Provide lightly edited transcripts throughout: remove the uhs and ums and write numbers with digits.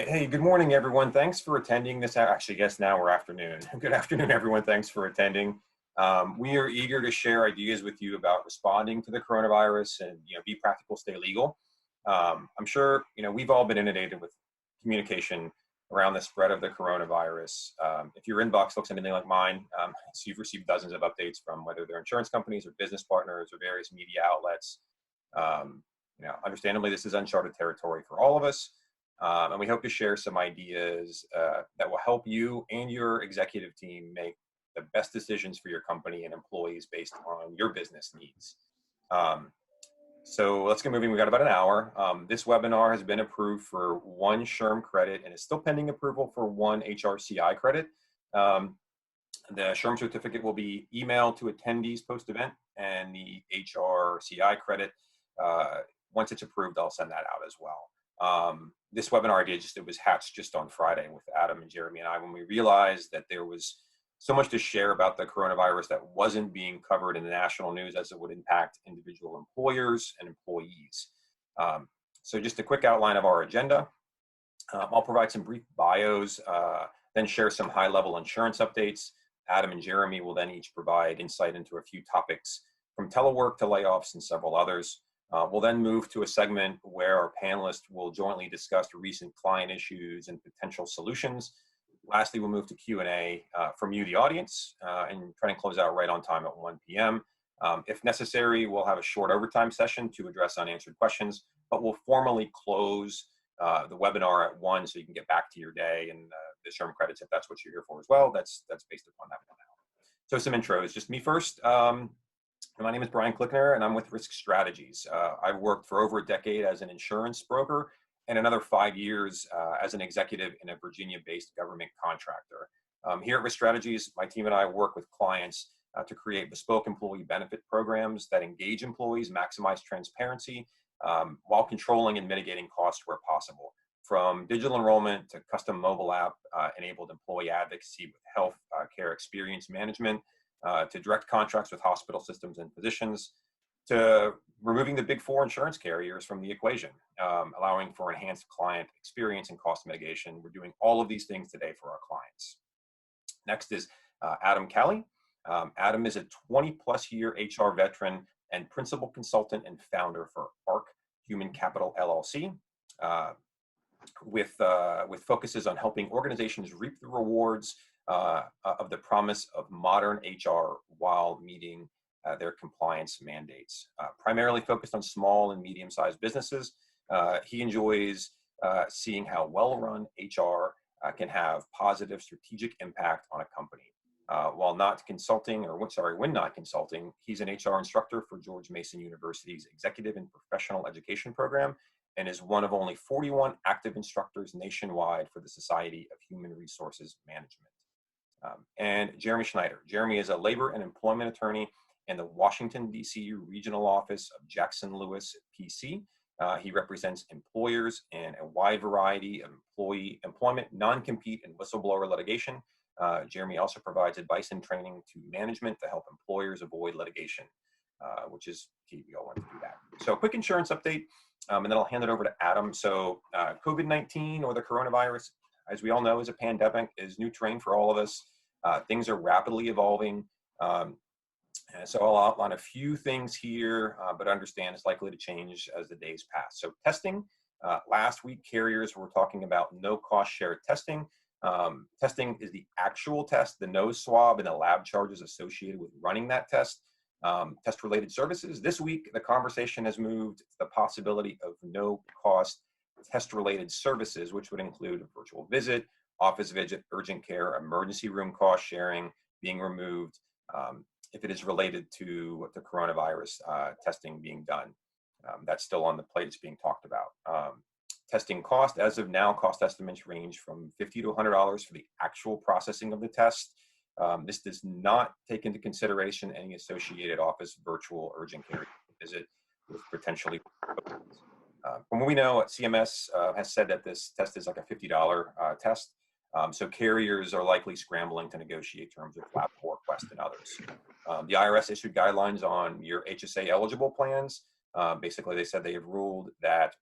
Hey, good morning, everyone. Thanks for attending this. Actually, I guess now we're afternoon. Good afternoon, everyone. Thanks for attending. We are eager to share ideas with you about responding to the coronavirus and, be practical, stay legal. I'm sure, we've all been inundated with communication around the spread of the coronavirus. If your inbox looks anything like mine, so you've received dozens of updates from whether they're insurance companies or business partners or various media outlets. Understandably, this is uncharted territory for all of us. And we hope to share some ideas that will help you and your executive team make the best decisions for your company and employees based on your business needs. So let's get moving. We got about an hour. This webinar has been approved for one SHRM credit and is still pending approval for one HRCI credit. The SHRM certificate will be emailed to attendees post-event, and the HRCI credit, once it's approved, I'll send that out as well. This webinar idea it was hatched just on Friday with Adam and Jeremy and I when we realized that there was so much to share about the coronavirus that wasn't being covered in the national news as it would impact individual employers and employees. So just a quick outline of our agenda. I'll provide some brief bios, then share some high-level insurance updates. Adam and Jeremy will then each provide insight into a few topics from telework to layoffs and several others. We'll then move to a segment where our panelists will jointly discuss recent client issues and potential solutions. Lastly, we'll move to Q&A from you, the audience, and try and close out right on time at 1 p.m. If necessary, we'll have a short overtime session to address unanswered questions, but we'll formally close the webinar at 1 so you can get back to your day and the SHRM credits if that's what you're here for as well. That's based upon that. So some intros, just me first. My name is Brian Klickner, and I'm with Risk Strategies. I've worked for over a decade as an insurance broker and another 5 years as an executive in a Virginia-based government contractor. Here at Risk Strategies, my team and I work with clients to create bespoke employee benefit programs that engage employees, maximize transparency, while controlling and mitigating costs where possible. From digital enrollment to custom mobile app enabled employee advocacy with health care experience management, to direct contracts with hospital systems and physicians, to removing the big four insurance carriers from the equation, allowing for enhanced client experience and cost mitigation. We're doing all of these things today for our clients. Next is Adam Calli. Adam is a 20-plus year HR veteran and principal consultant and founder for ARC Human Capital LLC, with focuses on helping organizations reap the rewards of the promise of modern HR while meeting their compliance mandates. Primarily focused on small and medium-sized businesses, he enjoys seeing how well-run HR can have positive strategic impact on a company. When not consulting, he's an HR instructor for George Mason University's Executive and Professional Education Program and is one of only 41 active instructors nationwide for the Society of Human Resources Management. And Jeremy Schneider. Jeremy is a labor and employment attorney in the Washington, D.C. regional office of Jackson Lewis, PC. He represents employers in a wide variety of employment, non-compete, and whistleblower litigation. Jeremy also provides advice and training to management to help employers avoid litigation, which is key. We all want to do that. So a quick insurance update, and then I'll hand it over to Adam. So COVID-19 or the coronavirus, as we all know, is a pandemic, is new terrain for all of us. Things are rapidly evolving. So I'll outline a few things here, but understand it's likely to change as the days pass. So testing, last week carriers were talking about no cost share testing. Testing is the actual test, the nose swab and the lab charges associated with running that test. Test related services. This week, the conversation has moved to the possibility of no cost test related services, which would include a virtual visit, office visit, urgent care, emergency room cost sharing being removed if it is related to the coronavirus testing being done. That's still on the plate. It's being talked about. Testing cost, as of now, cost estimates range from $50 to $100 for the actual processing of the test. This does not take into consideration any associated office virtual urgent care visit with potentially. From what we know, CMS has said that this test is like a $50 test. So carriers are likely scrambling to negotiate terms with LabCorp, Quest, and others. The IRS issued guidelines on your HSA eligible plans. Basically, they said they have ruled that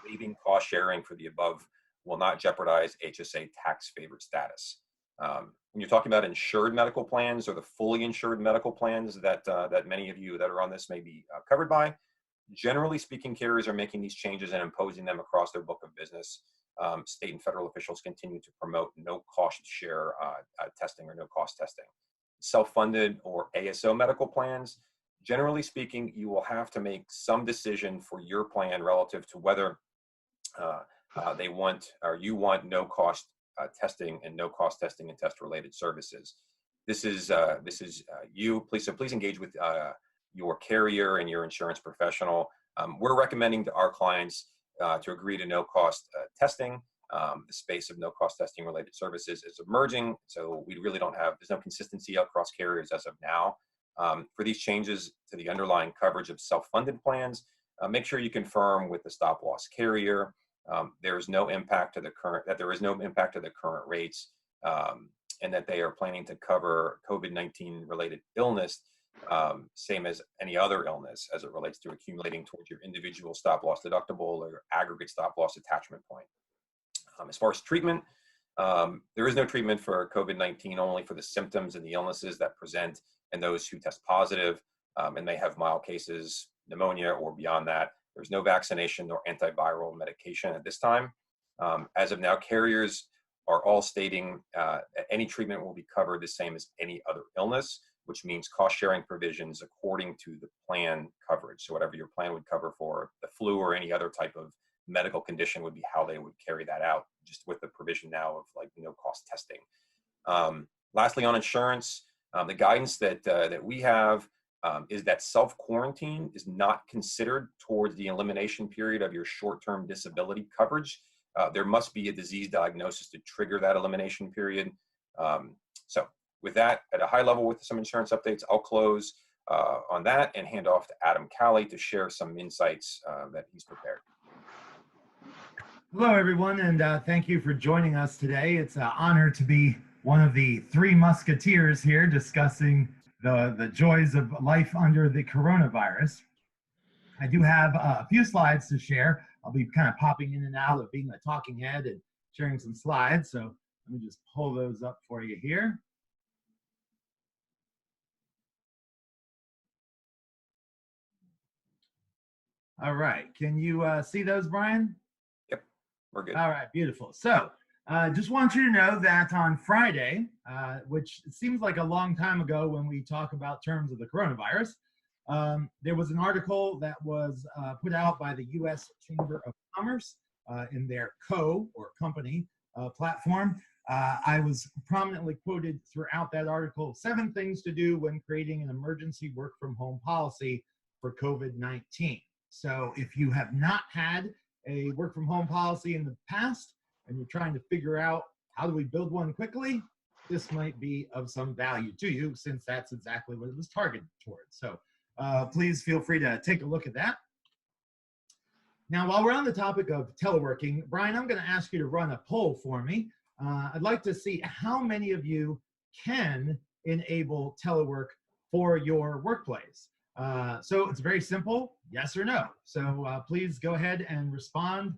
waiving cost sharing for the above will not jeopardize HSA tax favored status. When you're talking about insured medical plans or the fully insured medical plans that that many of you that are on this may be covered by, generally speaking, carriers are making these changes and imposing them across their book of business. State and federal officials continue to promote no cost share testing or no cost testing. Self-funded or ASO medical plans, generally speaking, you will have to make some decision for your plan relative to whether they want or you want no cost testing and no cost testing and test related services. This is you. Please engage with your carrier and your insurance professional. We're recommending to our clients to agree to no cost testing. The space of no cost testing related services is emerging, so we really don't have, there's no consistency across carriers as of now. For these changes to the underlying coverage of self-funded plans, make sure you confirm with the stop loss carrier. There is no impact to the current rates, and that they are planning to cover COVID-19 related illness, same as any other illness as it relates to accumulating towards your individual stop loss deductible or aggregate stop loss attachment point. As far as treatment, there is no treatment for COVID-19, only for the symptoms and the illnesses that present and those who test positive and may have mild cases, pneumonia or beyond that. There's no vaccination nor antiviral medication at this time. As of now, carriers are all stating that any treatment will be covered the same as any other illness, which means cost sharing provisions according to the plan coverage. So whatever your plan would cover for the flu or any other type of medical condition would be how they would carry that out, just with the provision now of like no cost testing. Lastly, on insurance, the guidance that we have is that self-quarantine is not considered towards the elimination period of your short-term disability coverage. There must be a disease diagnosis to trigger that elimination period. So with that, at a high level with some insurance updates, I'll close on that and hand off to Adam Calli to share some insights that he's prepared. Hello, everyone, and thank you for joining us today. It's an honor to be one of the three musketeers here discussing the joys of life under the coronavirus. I do have a few slides to share. I'll be kind of popping in and out of being a talking head and sharing some slides. So let me just pull those up for you here. All right, can you see those, Brian? Yep, we're good. All right, beautiful. So just want you to know that on Friday, which seems like a long time ago when we talk about terms of the coronavirus, there was an article that was put out by the U.S. Chamber of Commerce in their company platform. I was prominently quoted throughout that article, 7 things to do when creating an emergency work from home policy for COVID-19. So if you have not had a work from home policy in the past and you're trying to figure out how do we build one quickly, this might be of some value to you, since that's exactly what it was targeted towards. So please feel free to take a look at that. Now, while we're on the topic of teleworking, Brian, I'm going to ask you to run a poll for me. I'd like to see how many of you can enable telework for your workplace. So it's very simple, yes or no. So please go ahead and respond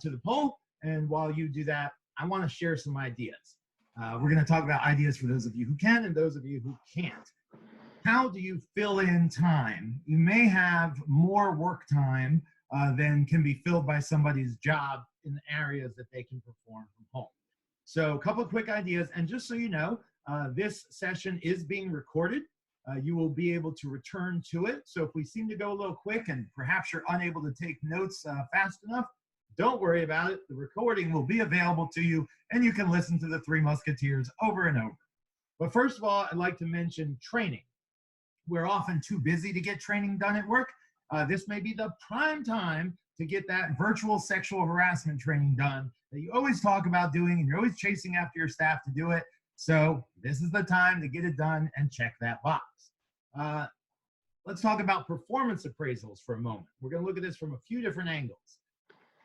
to the poll. And while you do that, I want to share some ideas. We're going to talk about ideas for those of you who can and those of you who can't. How do you fill in time? You may have more work time than can be filled by somebody's job in the areas that they can perform from home. So a couple of quick ideas. And just so you know, this session is being recorded. You will be able to return to it. So if we seem to go a little quick and perhaps you're unable to take notes fast enough, don't worry about it. The recording will be available to you and you can listen to the Three Musketeers over and over. But first of all, I'd like to mention training. We're often too busy to get training done at work. This may be the prime time to get that virtual sexual harassment training done that you always talk about doing and you're always chasing after your staff to do it. So this is the time to get it done and check that box. Let's talk about performance appraisals for a moment. We're going to look at this from a few different angles.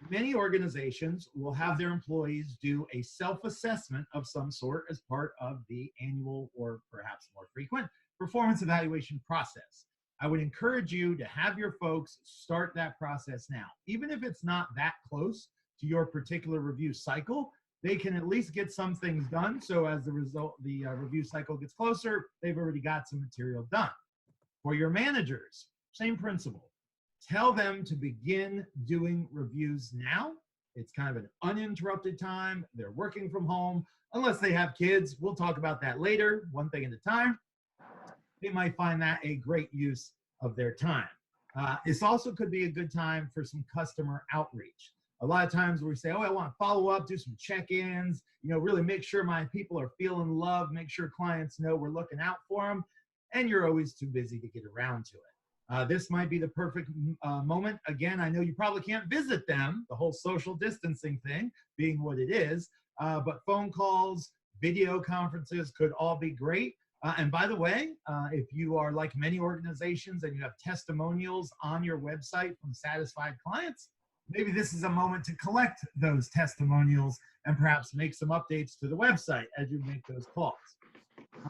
Many organizations will have their employees do a self-assessment of some sort as part of the annual or perhaps more frequent performance evaluation process. I would encourage you to have your folks start that process now. Even if it's not that close to your particular review cycle, they can at least get some things done. So as the result, the review cycle gets closer, they've already got some material done. For your managers, same principle. Tell them to begin doing reviews now. It's kind of an uninterrupted time. They're working from home, unless they have kids. We'll talk about that later, one thing at a time. They might find that a great use of their time. This also could be a good time for some customer outreach. A lot of times we say, oh, I want to follow up, do some check-ins, really make sure my people are feeling loved, make sure clients know we're looking out for them, and you're always too busy to get around to it. This might be the perfect moment. Again, I know you probably can't visit them, the whole social distancing thing being what it is, but phone calls, video conferences could all be great. And by the way, if you are like many organizations and you have testimonials on your website from satisfied clients, maybe this is a moment to collect those testimonials and perhaps make some updates to the website as you make those calls.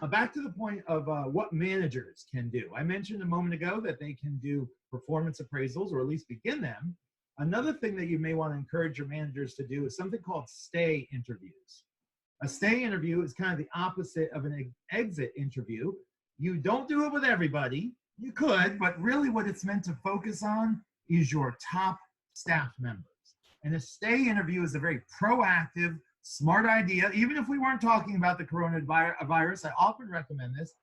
Back to the point of what managers can do. I mentioned a moment ago that they can do performance appraisals, or at least begin them. Another thing that you may want to encourage your managers to do is something called stay interviews. A stay interview is kind of the opposite of an exit interview. You don't do it with everybody. You could, but really what it's meant to focus on is your top staff members. And a stay interview is a very proactive, smart idea. Even if we weren't talking about the coronavirus, I often recommend this.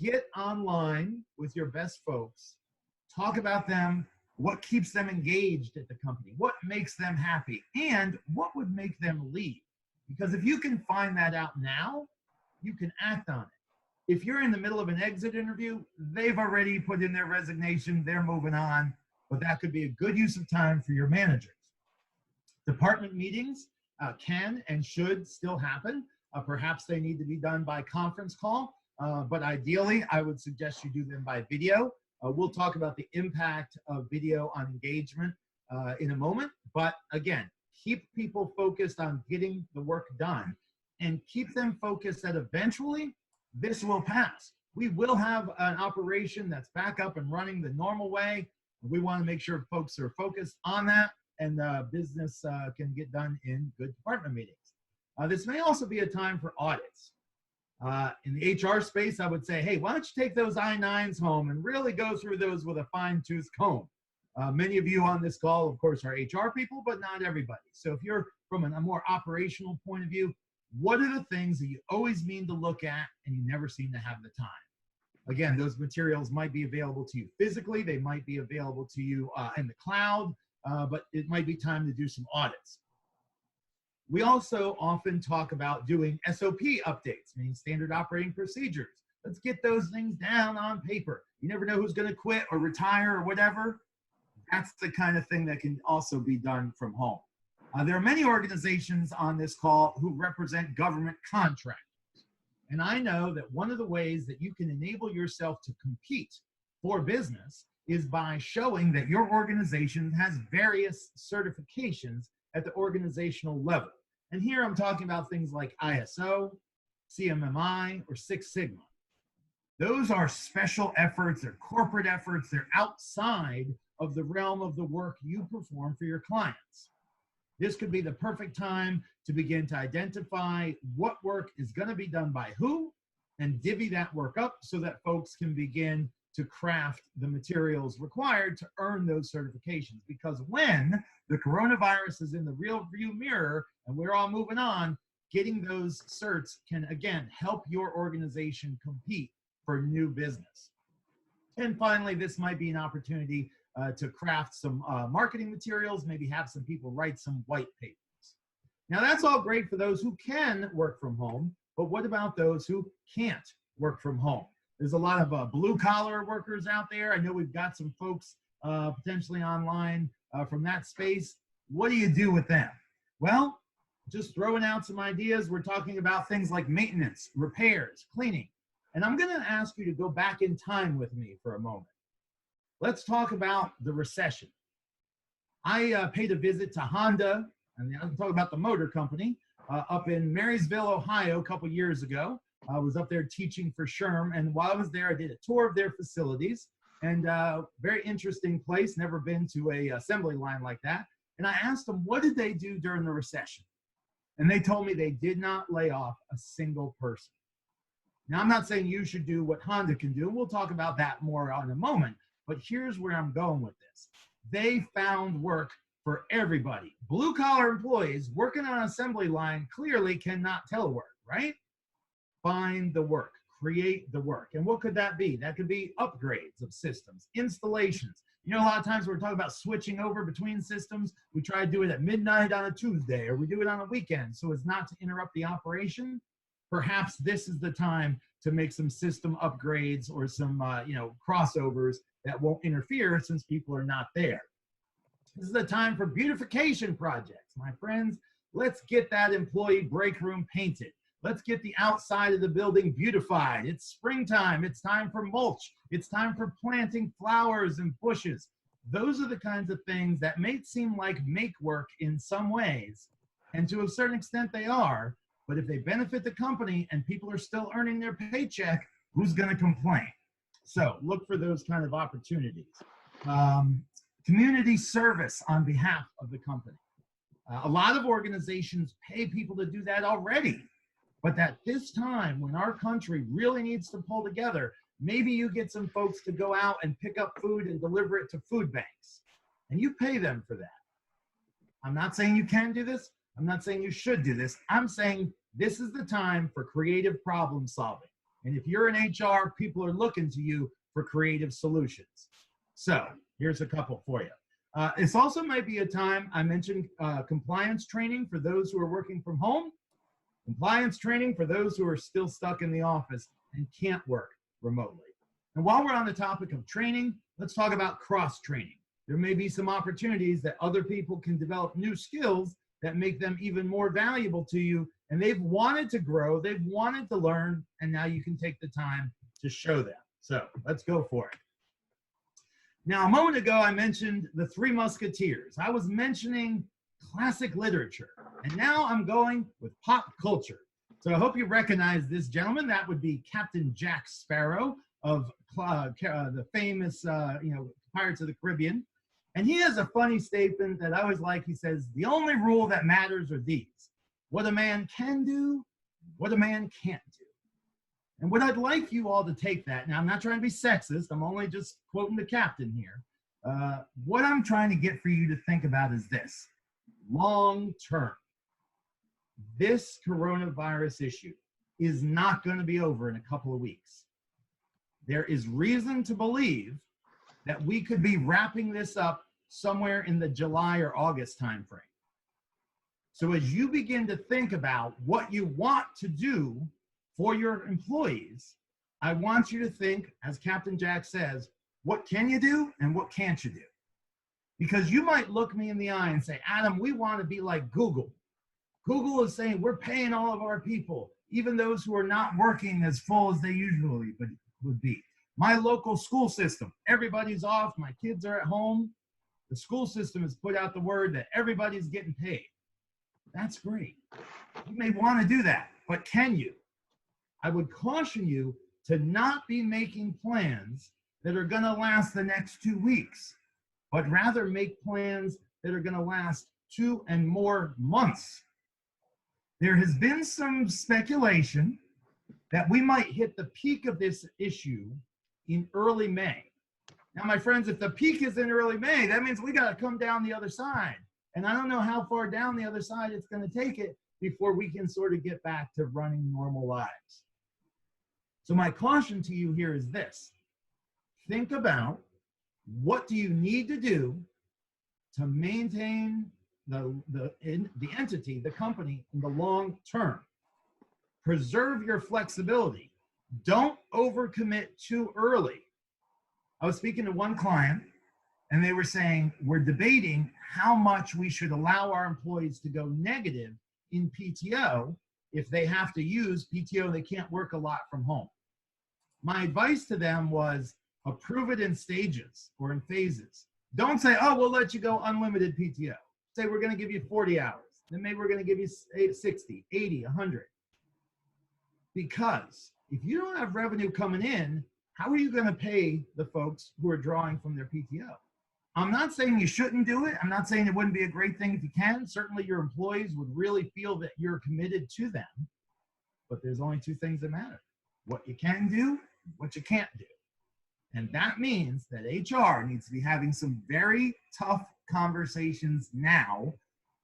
Get online with your best folks. Talk about them, what keeps them engaged at the company, what makes them happy, and what would make them leave. Because if you can find that out now, you can act on it. If you're in the middle of an exit interview, they've already put in their resignation, they're moving on, but that could be a good use of time for your managers. Department meetings can and should still happen. Perhaps they need to be done by conference call, but ideally, I would suggest you do them by video. We'll talk about the impact of video on engagement in a moment, but again, keep people focused on getting the work done and keep them focused that eventually this will pass. We will have an operation that's back up and running the normal way. We want to make sure folks are focused on that and business can get done in good department meetings. This may also be a time for audits. In the HR space, I would say, hey, why don't you take those I-9s home and really go through those with a fine-tooth comb. Many of you on this call, of course, are HR people, but not everybody. So if you're from a more operational point of view, what are the things that you always mean to look at and you never seem to have the time? Again, those materials might be available to you physically. They might be available to you in the cloud, but it might be time to do some audits. We also often talk about doing SOP updates, meaning standard operating procedures. Let's get those things down on paper. You never know who's going to quit or retire or whatever. That's the kind of thing that can also be done from home. There are many organizations on this call who represent government contractors. And I know that one of the ways that you can enable yourself to compete for business is by showing that your organization has various certifications at the organizational level. And here I'm talking about things like ISO, CMMI, or Six Sigma. Those are special efforts, they're corporate efforts, they're outside of the realm of the work you perform for your clients. This could be the perfect time to begin to identify what work is going to be done by who and divvy that work up so that folks can begin to craft the materials required to earn those certifications. Because when the coronavirus is in the real view mirror and we're all moving on, getting those certs can, again, help your organization compete for new business. And finally, this might be an opportunity to craft some marketing materials, maybe have some people write some white papers. Now that's all great for those who can work from home, but what about those who can't work from home? There's a lot of blue collar workers out there. I know we've got some folks potentially online from that space. What do you do with them? Well, just throwing out some ideas. We're talking about things like maintenance, repairs, cleaning. And I'm gonna ask you to go back in time with me for a moment. Let's talk about the recession. I paid a visit to Honda, and I'm talking about the motor company, up in Marysville, Ohio, a couple years ago. I was up there teaching for SHRM, and while I was there, I did a tour of their facilities, and very interesting place, never been to a assembly line like that. And I asked them, what did they do during the recession? And they told me they did not lay off a single person. Now, I'm not saying you should do what Honda can do. We'll talk about that more in a moment. But here's where I'm going with this. They found work for everybody. Blue-collar employees working on an assembly line clearly cannot telework, right? Find the work. Create the work. And what could that be? That could be upgrades of systems, installations. You know, a lot of times we're talking about switching over between systems. We try to do it at midnight on a Tuesday, or we do it on a weekend so as not to interrupt the operation. Perhaps this is the time to make some system upgrades or some crossovers that won't interfere since people are not there. This is the time for beautification projects. My friends, let's get that employee break room painted. Let's get the outside of the building beautified. It's springtime. It's time for mulch. It's time for planting flowers and bushes. Those are the kinds of things that may seem like make work in some ways, and to a certain extent they are, but if they benefit the company and people are still earning their paycheck, who's going to complain? So look for those kind of opportunities. Community service on behalf of the company. A lot of organizations pay people to do that already. But at this time, when our country really needs to pull together, maybe you get some folks to go out and pick up food and deliver it to food banks. And you pay them for that. I'm not saying you can do this. I'm not saying you should do this. I'm saying this is the time for creative problem solving. And if you're in HR, people are looking to you for creative solutions. So here's a couple for you. This also might be a time, I mentioned compliance training for those who are working from home. Compliance training for those who are still stuck in the office and can't work remotely. And while we're on the topic of training, let's talk about cross-training. There may be some opportunities that other people can develop new skills that make them even more valuable to you, and they've wanted to grow, they've wanted to learn, and now you can take the time to show them. So let's go for it. Now, a moment ago, I mentioned the Three Musketeers. I was mentioning classic literature, and now I'm going with pop culture. So I hope you recognize this gentleman. That would be Captain Jack Sparrow of the famous, Pirates of the Caribbean. And he has a funny statement that I always like. He says, the only rule that matters are these: what a man can do, what a man can't do. And what I'd like you all to take that, now I'm not trying to be sexist, I'm only just quoting the captain here. What I'm trying to get for you to think about is this: long term. This coronavirus issue is not going to be over in a couple of weeks. There is reason to believe that we could be wrapping this up somewhere in the July or August timeframe. So as you begin to think about what you want to do for your employees, I want you to think, as Captain Jack says, what can you do and what can't you do? Because you might look me in the eye and say, Adam, we want to be like Google. Google is saying we're paying all of our people, even those who are not working as full as they usually would be. My local school system, everybody's off, my kids are at home. The school system has put out the word that everybody's getting paid. That's great. You may want to do that, but can you? I would caution you to not be making plans that are going to last the next 2 weeks, but rather make plans that are going to last 2 and more months. There has been some speculation that we might hit the peak of this issue in early May. Now, my friends, if the peak is in early May, that means we got to come down the other side. And I don't know how far down the other side it's going to take it before we can sort of get back to running normal lives. So my caution to you here is this: think about, what do you need to do to maintain the entity, the company, in the long term? Preserve your flexibility. Don't overcommit too early. I was speaking to one client, and they were saying, we're debating how much we should allow our employees to go negative in PTO if they have to use PTO, they can't work a lot from home. My advice to them was, approve it in stages or in phases. Don't say, oh, we'll let you go unlimited PTO. Say, we're going to give you 40 hours. Then maybe we're going to give you 60, 80, 100. Because if you don't have revenue coming in, how are you going to pay the folks who are drawing from their PTO? I'm not saying you shouldn't do it. I'm not saying it wouldn't be a great thing if you can. Certainly your employees would really feel that you're committed to them, but there's only two things that matter: what you can do, what you can't do. And that means that HR needs to be having some very tough conversations now.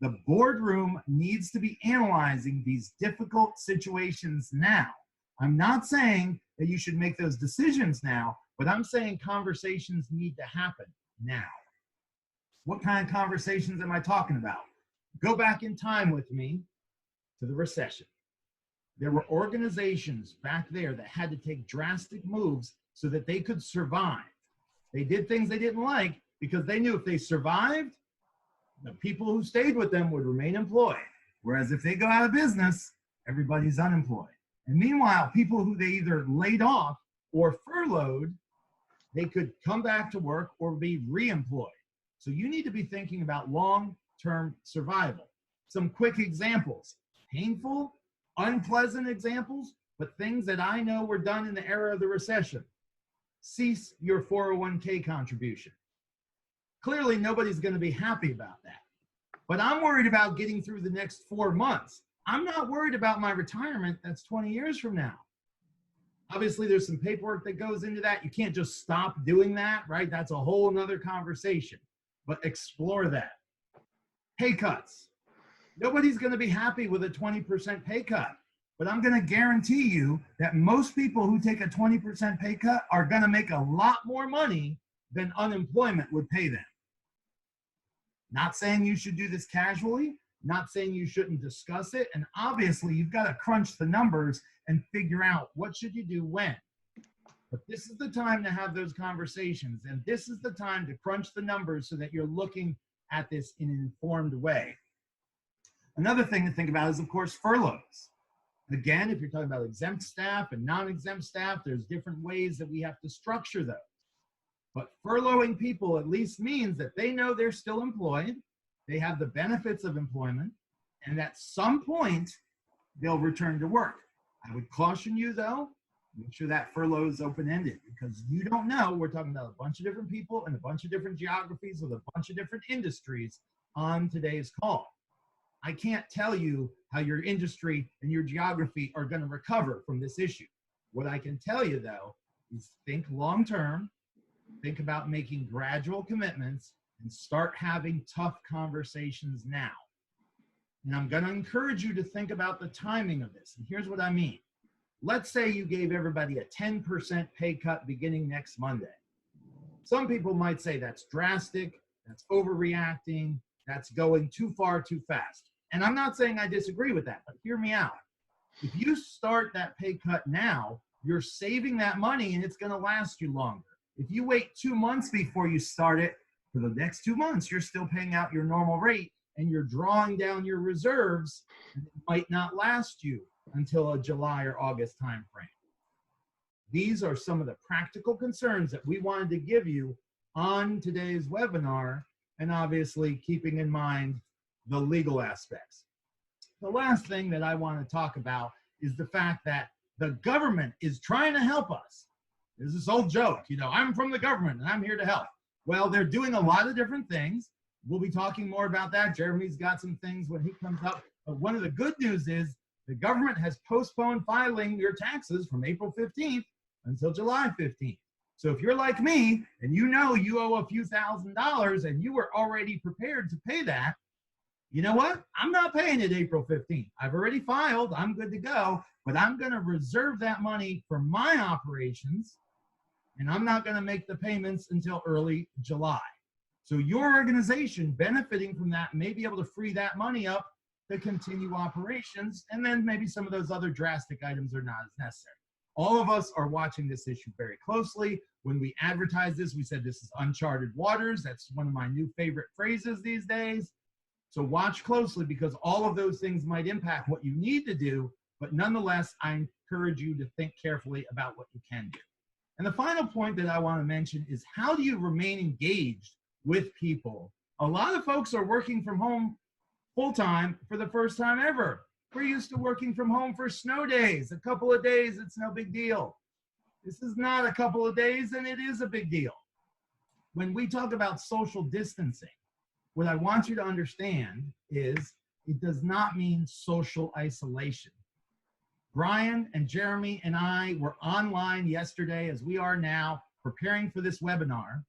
The boardroom needs to be analyzing these difficult situations now. I'm not saying that you should make those decisions now, but I'm saying conversations need to happen now. What kind of conversations am I talking about? Go back in time with me to the recession. There were organizations back there that had to take drastic moves so that they could survive. They did things they didn't like because they knew if they survived, the people who stayed with them would remain employed. Whereas if they go out of business, everybody's unemployed. And meanwhile, people who they either laid off or furloughed, they could come back to work or be reemployed. So you need to be thinking about long-term survival. Some quick examples: painful, unpleasant examples, but things that I know were done in the era of the recession. Cease your 401k contribution. Clearly, nobody's going to be happy about that. But I'm worried about getting through the next 4 months. I'm not worried about my retirement that's 20 years from now. Obviously, there's some paperwork that goes into that. You can't just stop doing that, right? That's a whole nother conversation. But explore that. Pay cuts. Nobody's going to be happy with a 20% pay cut. But I'm going to guarantee you that most people who take a 20% pay cut are going to make a lot more money than unemployment would pay them. Not saying you should do this casually, not saying you shouldn't discuss it. And obviously, you've got to crunch the numbers and figure out what should you do when. But this is the time to have those conversations. And this is the time to crunch the numbers so that you're looking at this in an informed way. Another thing to think about is, of course, furloughs. Again, if you're talking about exempt staff and non-exempt staff, there's different ways that we have to structure those. But furloughing people at least means that they know they're still employed, they have the benefits of employment, and at some point, they'll return to work. I would caution you, though, make sure that furlough is open-ended, because you don't know. We're talking about a bunch of different people and a bunch of different geographies with a bunch of different industries on today's call. I can't tell you how your industry and your geography are going to recover from this issue. What I can tell you, though, is think long-term, think about making gradual commitments, and start having tough conversations now. And I'm going to encourage you to think about the timing of this. And here's what I mean. Let's say you gave everybody a 10% pay cut beginning next Monday. Some people might say that's drastic, that's overreacting, that's going too far too fast. And I'm not saying I disagree with that, but hear me out. If you start that pay cut now, you're saving that money and it's going to last you longer. If you wait 2 months before you start it, for the next 2 months, you're still paying out your normal rate and you're drawing down your reserves, and it might not last you until a July or August timeframe. These are some of the practical concerns that we wanted to give you on today's webinar, and obviously keeping in mind the legal aspects. The last thing that I want to talk about is the fact that the government is trying to help us. There's this old joke, I'm from the government and I'm here to help. Well, they're doing a lot of different things. We'll be talking more about that. Jeremy's got some things when he comes up. But one of the good news is the government has postponed filing your taxes from April 15th until July 15th. So if you're like me and you know you owe a few $1,000s and you were already prepared to pay that, you know what? I'm not paying it April 15th. I've already filed. I'm good to go. But I'm going to reserve that money for my operations, and I'm not going to make the payments until early July. So your organization benefiting from that may be able to free that money up to continue operations, and then maybe some of those other drastic items are not as necessary. All of us are watching this issue very closely. When we advertised this, we said this is uncharted waters. That's one of my new favorite phrases these days. So watch closely, because all of those things might impact what you need to do, but nonetheless, I encourage you to think carefully about what you can do. And the final point that I want to mention is, how do you remain engaged with people? A lot of folks are working from home full-time for the first time ever. We're used to working from home for snow days. A couple of days, it's no big deal. This is not a couple of days, and it is a big deal. when we talk about social distancing, what I want you to understand is it does not mean social isolation. Brian and Jeremy and I were online yesterday, as we are now, preparing for this webinar.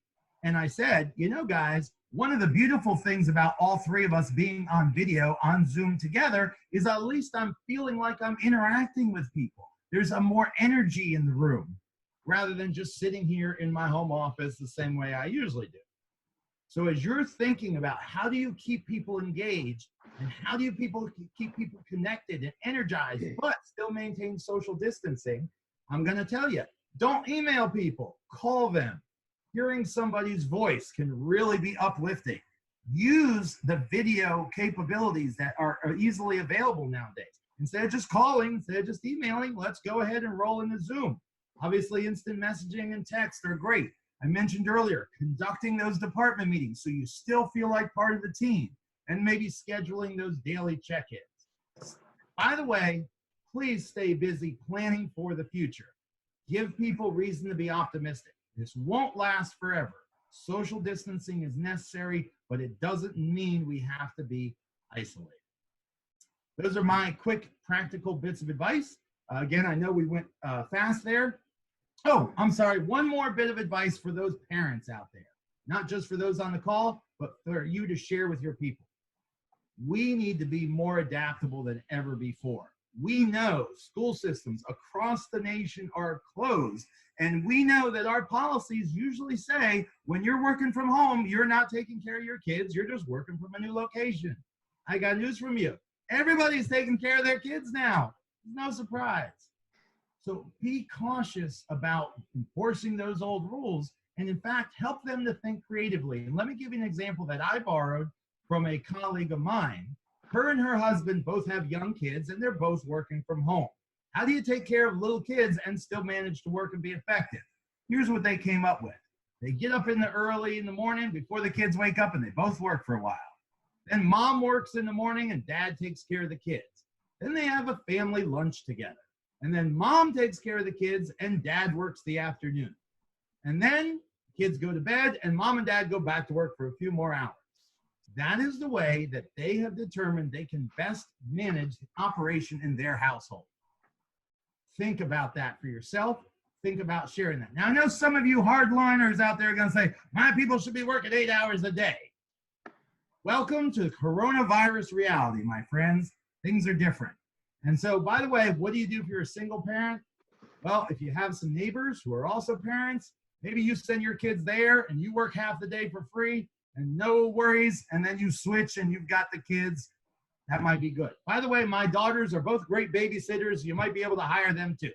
And I said, you know, guys, one of the beautiful things about all three of us being on video, on Zoom together, is at least I'm feeling like I'm interacting with people. There's a more energy in the room rather than just sitting here in my home office the same way I usually do. So as you're thinking about how do you keep people engaged and how do you keep people connected and energized, but still maintain social distancing, I'm going to tell you, don't email people, call them. Hearing somebody's voice can really be uplifting. Use the video capabilities that are easily available nowadays. Instead of just calling, instead of just emailing, let's go ahead and roll into Zoom. Obviously, instant messaging and text are great. I mentioned earlier, conducting those department meetings so you still feel like part of the team, and maybe scheduling those daily check-ins. By the way, please stay busy planning for the future. Give people reason to be optimistic. This won't last forever. Social distancing is necessary, but it doesn't mean we have to be isolated. Those are my quick practical bits of advice. Again, I know we went fast there. Oh, I'm sorry. One more bit of advice for those parents out there, not just for those on the call, but for you to share with your people. We need to be more adaptable than ever before. We know school systems across the nation are closed, and we know that our policies usually say when you're working from home, you're not taking care of your kids, you're just working from a new location. I got news from you. Everybody's taking care of their kids now. No surprise. So be cautious about enforcing those old rules and, in fact, help them to think creatively. And let me give you an example that I borrowed from a colleague of mine. Her and her husband both have young kids, and they're both working from home. How do you take care of little kids and still manage to work and be effective? Here's what they came up with. They get up early in the morning before the kids wake up, and they both work for a while. Then mom works in the morning, and dad takes care of the kids. Then they have a family lunch together. And then mom takes care of the kids, and dad works the afternoon. And then kids go to bed, and mom and dad go back to work for a few more hours. That is the way that they have determined they can best manage the operation in their household. Think about that for yourself. Think about sharing that. Now, I know some of you hardliners out there are going to say, my people should be working 8 hours a day. Welcome to coronavirus reality, my friends. Things are different. And so, by the way, what do you do if you're a single parent? Well, if you have some neighbors who are also parents, maybe you send your kids there and you work half the day for free and no worries, and then you switch and you've got the kids. That might be good. By the way, my daughters are both great babysitters. You might be able to hire them too.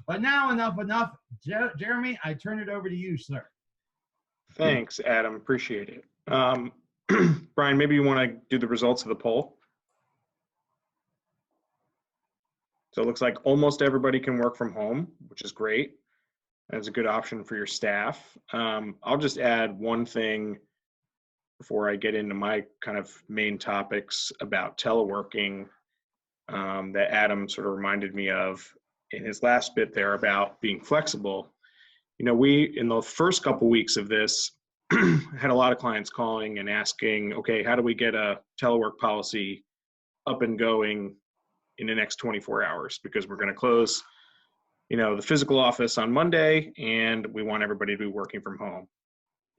But now enough. Jeremy, I turn it over to you, sir. Thanks, Adam. Appreciate it. Brian, maybe you want to do the results of the poll. So it looks like almost everybody can work from home, which is great. That's a good option for your staff. I'll just add one thing before I get into my kind of main topics about teleworking that Adam sort of reminded me of in his last bit there about being flexible. You know, we, in the first couple weeks of this, had a lot of clients calling and asking, okay, how do we get a telework policy up and going in the next 24 hours? Because we're going to close, you know, the physical office on Monday, and we want everybody to be working from home.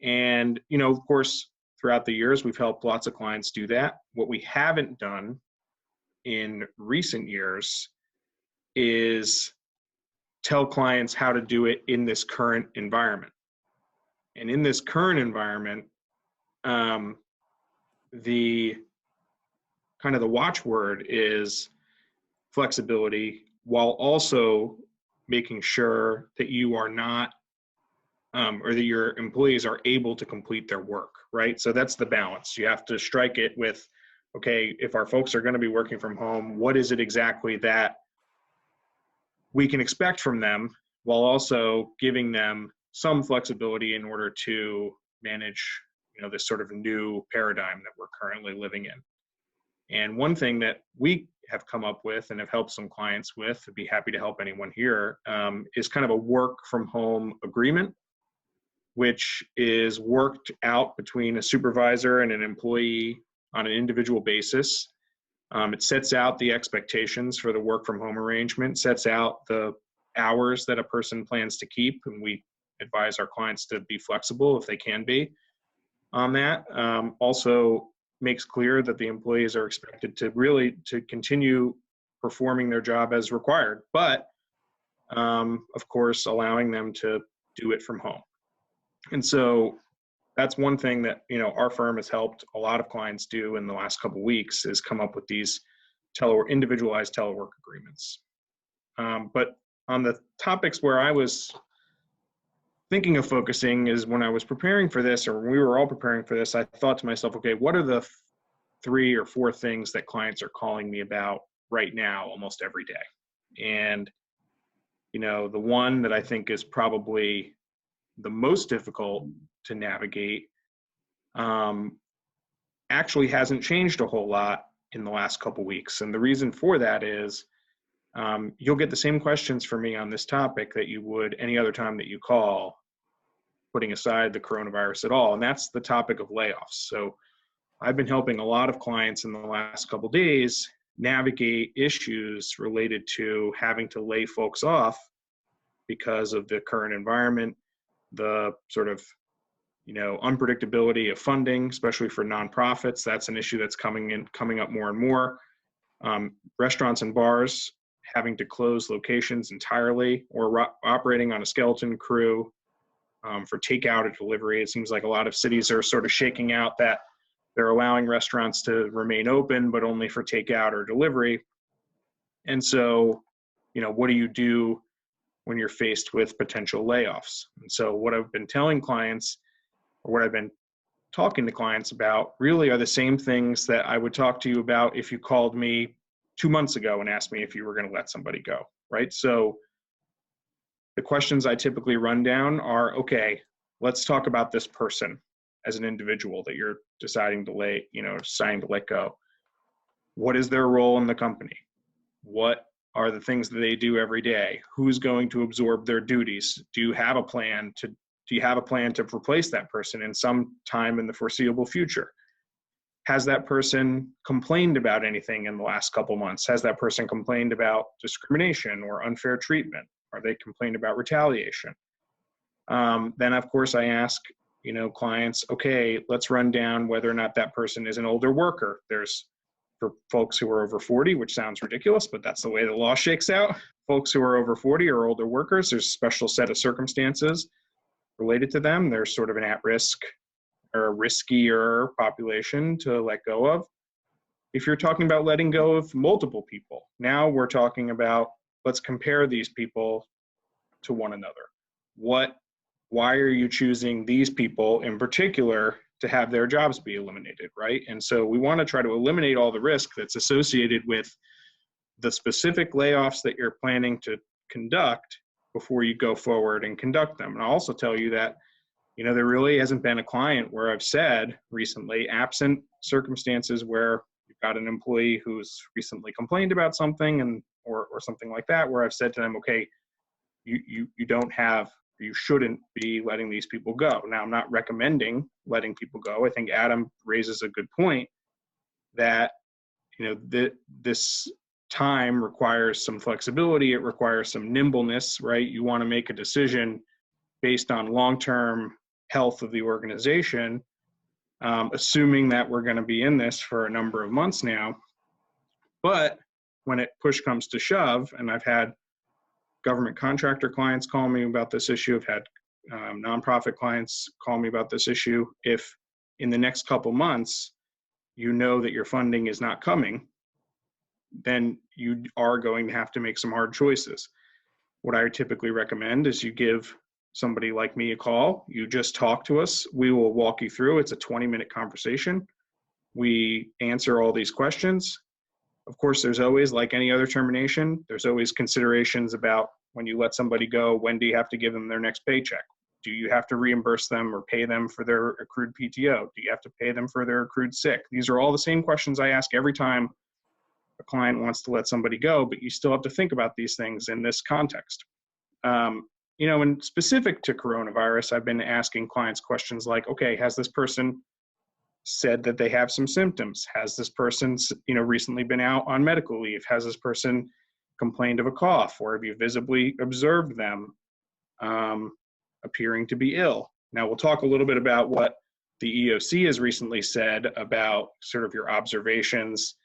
And, you know, of course, throughout the years, we've helped lots of clients do that. What we haven't done in recent years is tell clients how to do it in this current environment. And in this current environment, the kind of the watchword is flexibility, while also making sure that you are not, or that your employees are able to complete their work, right? So that's the balance. You have to strike it with, okay, if our folks are going to be working from home, what is it exactly that we can expect from them, while also giving them some flexibility in order to manage, you know, this sort of new paradigm that we're currently living in. And one thing that we have come up with and have helped some clients with, I'd be happy to help anyone here, is kind of a work from home agreement. which is worked out between a supervisor and an employee on an individual basis. It sets out the expectations for the work from home arrangement, sets out the hours that a person plans to keep, and we advise our clients to be flexible if they can be on that. Also makes clear that the employees are expected to continue performing their job as required, but of course allowing them to do it from home. And so that's one thing that, you know, our firm has helped a lot of clients do in the last couple of weeks, is come up with these individualized telework agreements. But on the topics where I was thinking of focusing is when I was preparing for this, or when we were all preparing for this, I thought to myself, okay, what are the 3 or 4 things that clients are calling me about right now almost every day? And, you know, the one that I think is probably the most difficult to navigate actually hasn't changed a whole lot in the last couple weeks. And the reason for that is you'll get the same questions from me on this topic that you would any other time that you call, putting aside the coronavirus at all. And that's the topic of layoffs. So I've been helping a lot of clients in the last couple days navigate issues related to having to lay folks off because of the current environment, the sort of, you know, unpredictability of funding, especially for nonprofits. That's an issue that's coming up more and more. Restaurants and bars having to close locations entirely, or operating on a skeleton crew for takeout or delivery. It seems like a lot of cities are sort of shaking out that they're allowing restaurants to remain open, but only for takeout or delivery. And so, you know, what do you do when you're faced with potential layoffs? And so what I've been telling clients, or what I've been talking to clients about, really are the same things that I would talk to you about if you called me 2 months ago and asked me if you were going to let somebody go, right? So the questions I typically run down are, okay, let's talk about this person as an individual that you're deciding to let go. What is their role in the company? What are the things that they do every day? Who's going to absorb their duties? Do you have a plan to replace that person in some time in the foreseeable future? Has that person complained about anything in the last couple months? Has that person complained about discrimination or unfair treatment? Are they complained about retaliation? Then of course I ask, you know, clients, okay, let's run down whether or not that person is an older worker. There's, for folks who are over 40, which sounds ridiculous, but that's the way the law shakes out. Folks who are over 40 are older workers. There's a special set of circumstances related to them. They're sort of an at-risk or a riskier population to let go of. If you're talking about letting go of multiple people, now we're talking about, let's compare these people to one another. Why are you choosing these people in particular to have their jobs be eliminated, right? And so we want to try to eliminate all the risk that's associated with the specific layoffs that you're planning to conduct before you go forward and conduct them. And I'll also tell you that, you know, there really hasn't been a client where I've said recently, absent circumstances where you've got an employee who's recently complained about something or something like that, where I've said to them, okay, you shouldn't be letting these people go. Now, I'm not recommending letting people go. I think Adam raises a good point that, you know, this time requires some flexibility. It requires some nimbleness, right? You want to make a decision based on long-term health of the organization, assuming that we're going to be in this for a number of months now. But when push comes to shove, and I've had government contractor clients call me about this issue, I've had nonprofit clients call me about this issue. If in the next couple months, you know that your funding is not coming, then you are going to have to make some hard choices. What I typically recommend is you give somebody like me a call. You just talk to us. We will walk you through. It's a 20-minute conversation. We answer all these questions. Of course, there's always, like any other termination, there's always considerations about when you let somebody go, when do you have to give them their next paycheck? Do you have to reimburse them or pay them for their accrued PTO? Do you have to pay them for their accrued sick? These are all the same questions I ask every time a client wants to let somebody go, but you still have to think about these things in this context. and specific to coronavirus, I've been asking clients questions like, okay, has this person said that they have some symptoms? Has this person, recently been out on medical leave? Has this person complained of a cough, or have you visibly observed them appearing to be ill? Now, we'll talk a little bit about what the EOC has recently said about sort of your observations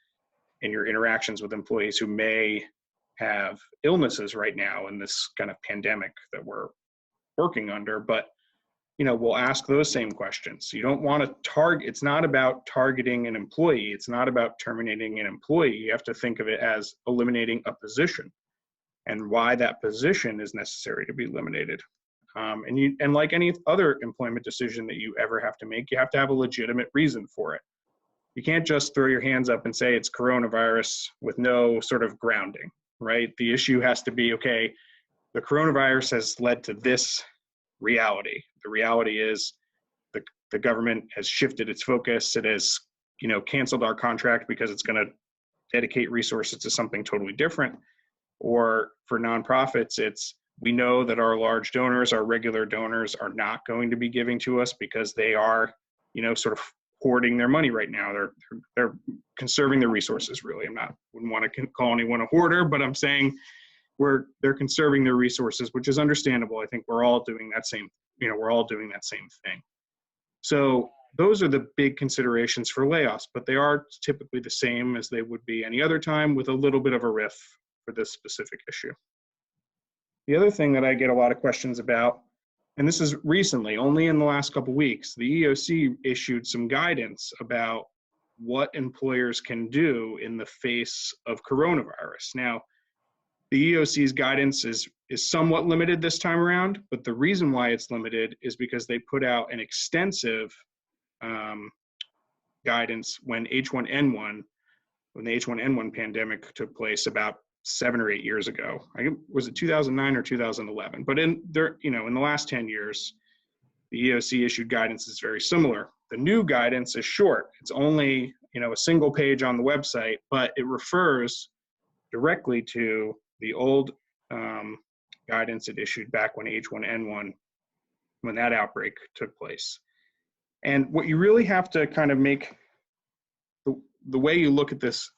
and your interactions with employees who may have illnesses right now in this kind of pandemic that we're working under. But we'll ask those same questions. You don't want to target, it's not about targeting an employee. It's not about terminating an employee. You have to think of it as eliminating a position and why that position is necessary to be eliminated. And like any other employment decision that you ever have to make, you have to have a legitimate reason for it. You can't just throw your hands up and say it's coronavirus with no sort of grounding, right? The issue has to be, okay, the coronavirus has led to this reality. The reality is the government has shifted its focus. It has, canceled our contract because it's going to dedicate resources to something totally different. Or for nonprofits, we know that our large donors, our regular donors, are not going to be giving to us because they are, sort of hoarding their money right now. They're conserving their resources, really. Wouldn't want to call anyone a hoarder, but I'm saying they're conserving their resources, which is understandable. I think we're all doing that same thing. So those are the big considerations for layoffs, but they are typically the same as they would be any other time, with a little bit of a riff for this specific issue. The other thing that I get a lot of questions about, and this is recently, only in the last couple of weeks, the EOC issued some guidance about what employers can do in the face of coronavirus. Now, the EOC's guidance is somewhat limited this time around, but the reason why it's limited is because they put out an extensive guidance when the H1N1 pandemic took place about 7 or 8 years ago. Was it 2009 or 2011? But in the last 10 years, the EOC issued guidance that's very similar. The new guidance is short. It's only, a single page on the website, but it refers directly to the old guidance it issued back when H1N1, when that outbreak took place. And what you really have to kind of make, the way you look at this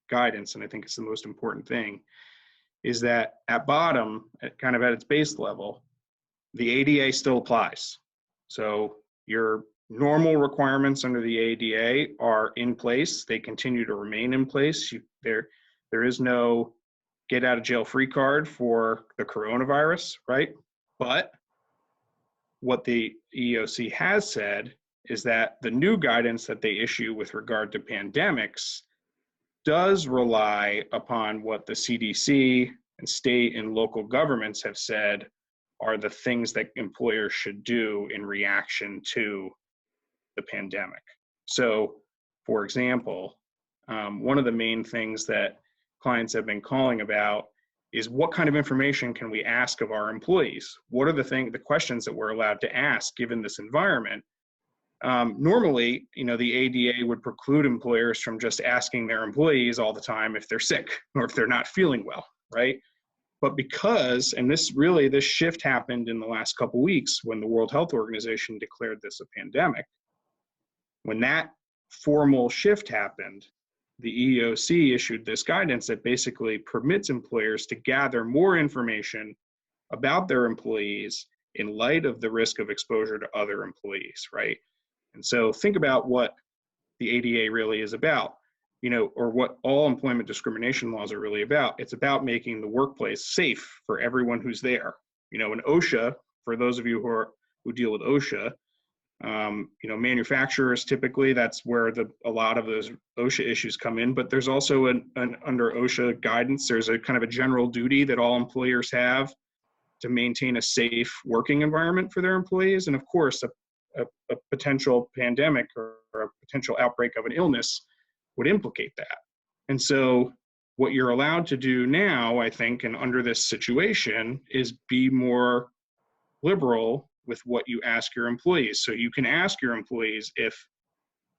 guidance, and I think it's the most important thing, is that at bottom, at its base level, the ADA still applies. So your normal requirements under the ADA are in place. They continue to remain in place. There is no get out of jail free card for the coronavirus, right? But what the EOC has said is that the new guidance that they issue with regard to pandemics does rely upon what the CDC and state and local governments have said are the things that employers should do in reaction to the pandemic. So, for example, one of the main things that clients have been calling about is what kind of information can we ask of our employees? What are the questions that we're allowed to ask given this environment? Normally, the ADA would preclude employers from just asking their employees all the time if they're sick or if they're not feeling well, right? But because, and this shift happened in the last couple of weeks when the World Health Organization declared this a pandemic, when that formal shift happened, the EEOC issued this guidance that basically permits employers to gather more information about their employees in light of the risk of exposure to other employees, right? And so think about what the ADA really is about, or what all employment discrimination laws are really about. It's about making the workplace safe for everyone who's there. In OSHA, for those of you who deal with OSHA, manufacturers, typically that's where a lot of those OSHA issues come in, but there's also under OSHA guidance, there's a kind of a general duty that all employers have to maintain a safe working environment for their employees. And of course, a potential pandemic or a potential outbreak of an illness would implicate that. And so what you're allowed to do now, I think, and under this situation, is be more liberal with what you ask your employees. So you can ask your employees if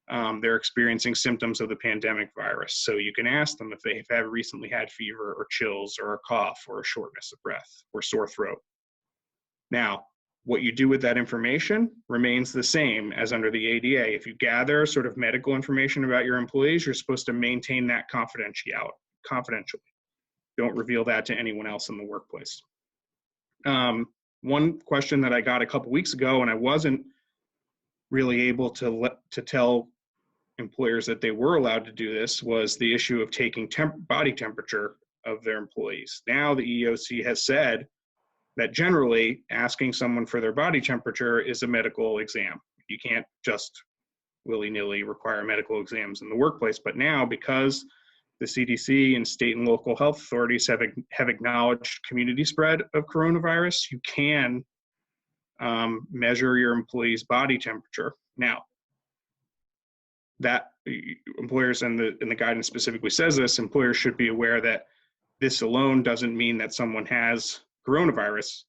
they're experiencing symptoms of the pandemic virus. So you can ask them if they have recently had fever or chills or a cough or a shortness of breath or sore throat. Now, what you do with that information remains the same as under the ADA. If you gather sort of medical information about your employees, you're supposed to maintain that confidentially. Don't reveal that to anyone else in the workplace. One question that I got a couple weeks ago, and I wasn't really able to tell employers that they were allowed to do this, was the issue of taking body temperature of their employees. Now the EEOC has said that generally asking someone for their body temperature is a medical exam. You can't just willy-nilly require medical exams in the workplace. But now, because the CDC and state and local health authorities have acknowledged community spread of coronavirus, you can measure your employee's body temperature. Now, that employers, and the guidance specifically says this, employers should be aware that this alone doesn't mean that someone has coronavirus.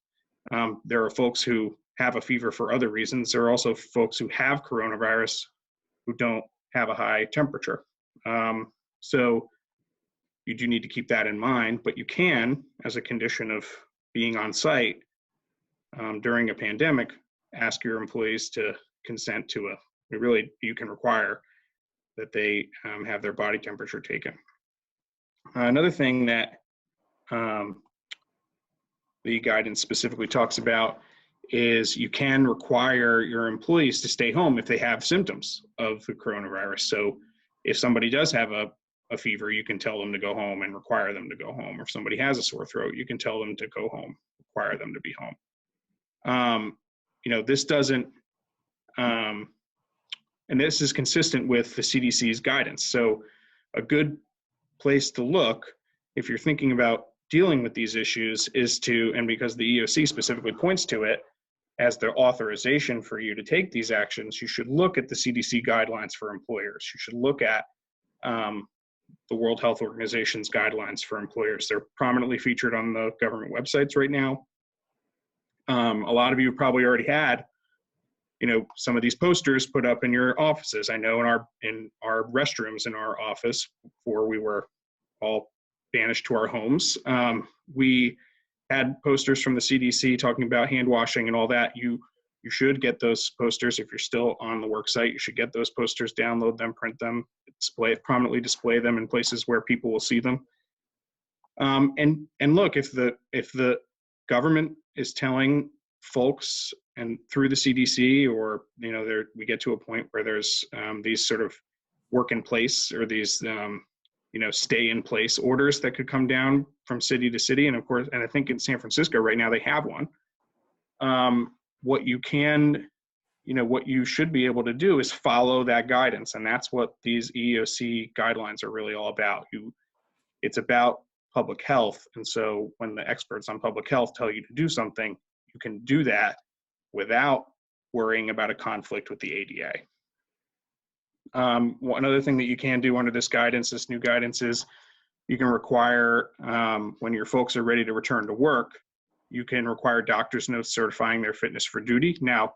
There are folks who have a fever for other reasons. There are also folks who have coronavirus who don't have a high temperature. So you do need to keep that in mind, but you can, as a condition of being on site during a pandemic, ask your employees to consent to you can require that they have their body temperature taken. Another thing that the guidance specifically talks about is you can require your employees to stay home if they have symptoms of the coronavirus. So if somebody does have a fever, you can tell them to go home and require them to go home. Or if somebody has a sore throat, you can tell them to go home, require them to be home. This doesn't, and this is consistent with the CDC's guidance. So a good place to look if you're thinking about dealing with these issues is and because the EEOC specifically points to it as their authorization for you to take these actions, you should look at the CDC guidelines for employers. You should look at the World Health Organization's guidelines for employers. They're prominently featured on the government websites right now. A lot of you probably already had, some of these posters put up in your offices. I know in our restrooms in our office, before we were all banished to our homes, we had posters from the CDC talking about hand washing and all that. You should get those posters if you're still on the work site. You should get those posters, download them, print them, prominently display them in places where people will see them. And look, if the government is telling folks, and through the CDC, or we get to a point where there's these sort of work in place, or these stay in place orders that could come down from city to city, and of course, and I think in San Francisco right now they have one. What you should be able to do is follow that guidance, and that's what these EEOC guidelines are really all about. It's about public health, and so when the experts on public health tell you to do something, you can do that without worrying about a conflict with the ADA. One other thing that you can do under this new guidance, is you can require, when your folks are ready to return to work, you can require doctor's notes certifying their fitness for duty. Now,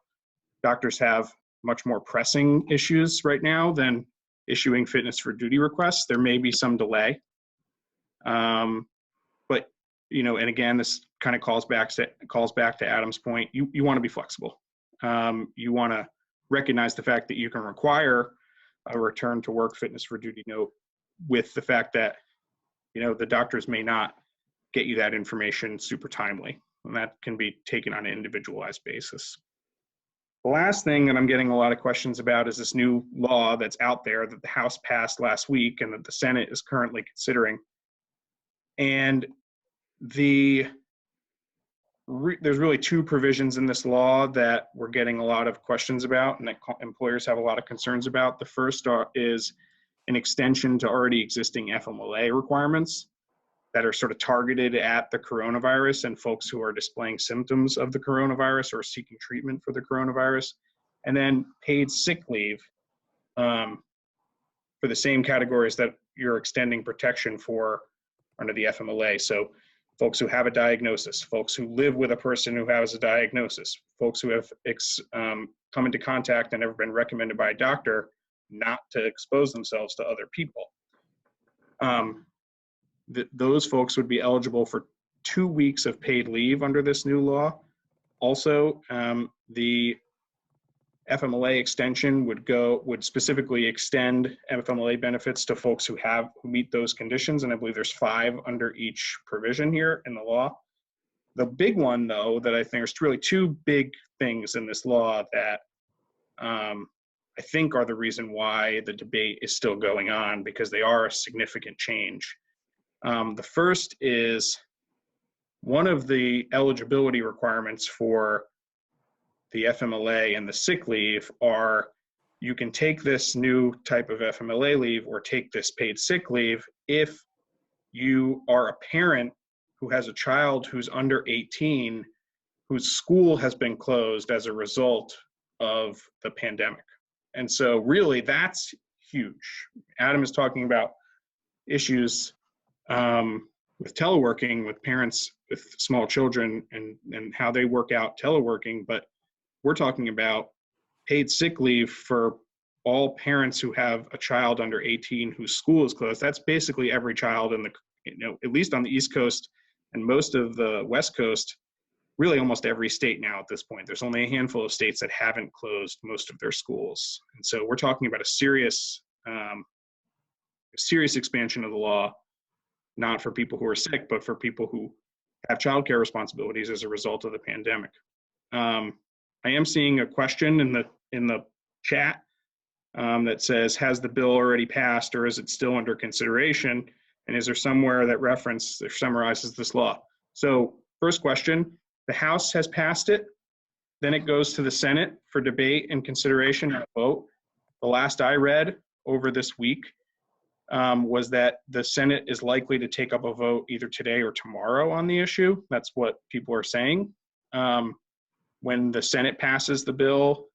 doctors have much more pressing issues right now than issuing fitness for duty requests. There may be some delay. But, and again, this kind of calls back to Adam's point. You want to be flexible. You want to recognize the fact that you can require a return to work fitness for duty note, with the fact that, the doctors may not get you that information super timely, and that can be taken on an individualized basis. The last thing that I'm getting a lot of questions about is this new law that's out there that the House passed last week and that the Senate is currently considering. And there's really two provisions in this law that we're getting a lot of questions about and that employers have a lot of concerns about. The first is an extension to already existing FMLA requirements that are sort of targeted at the coronavirus and folks who are displaying symptoms of the coronavirus or seeking treatment for the coronavirus. And then paid sick leave for the same categories that you're extending protection for under the FMLA. So folks who have a diagnosis, folks who live with a person who has a diagnosis, folks who have come into contact and have been recommended by a doctor not to expose themselves to other people. Those folks would be eligible for 2 weeks of paid leave under this new law. Also, the FMLA extension would specifically extend FMLA benefits to folks who meet those conditions, and I believe there's 5 under each provision here in the law. The big one, though, that I think there's really 2 big things in this law that I think are the reason why the debate is still going on, because they are a significant change. The first is one of the eligibility requirements for the FMLA and the sick leave are you can take this new type of FMLA leave or take this paid sick leave if you are a parent who has a child who's under 18 whose school has been closed as a result of the pandemic. And so really that's huge. Adam is talking about issues with teleworking, with parents with small children and how they work out teleworking, but we're talking about paid sick leave for all parents who have a child under 18 whose school is closed. That's basically every child in the, at least on the East Coast and most of the West Coast, really almost every state now at this point. There's only a handful of states that haven't closed most of their schools. And so we're talking about a serious expansion of the law, not for people who are sick, but for people who have childcare responsibilities as a result of the pandemic. I am seeing a question in the chat that says, has the bill already passed or is it still under consideration? And is there somewhere that references or summarizes this law? So first question, the House has passed it. Then it goes to the Senate for debate and consideration and a vote. The last I read over this week was that the Senate is likely to take up a vote either today or tomorrow on the issue. That's what people are saying. When the Senate passes the bill,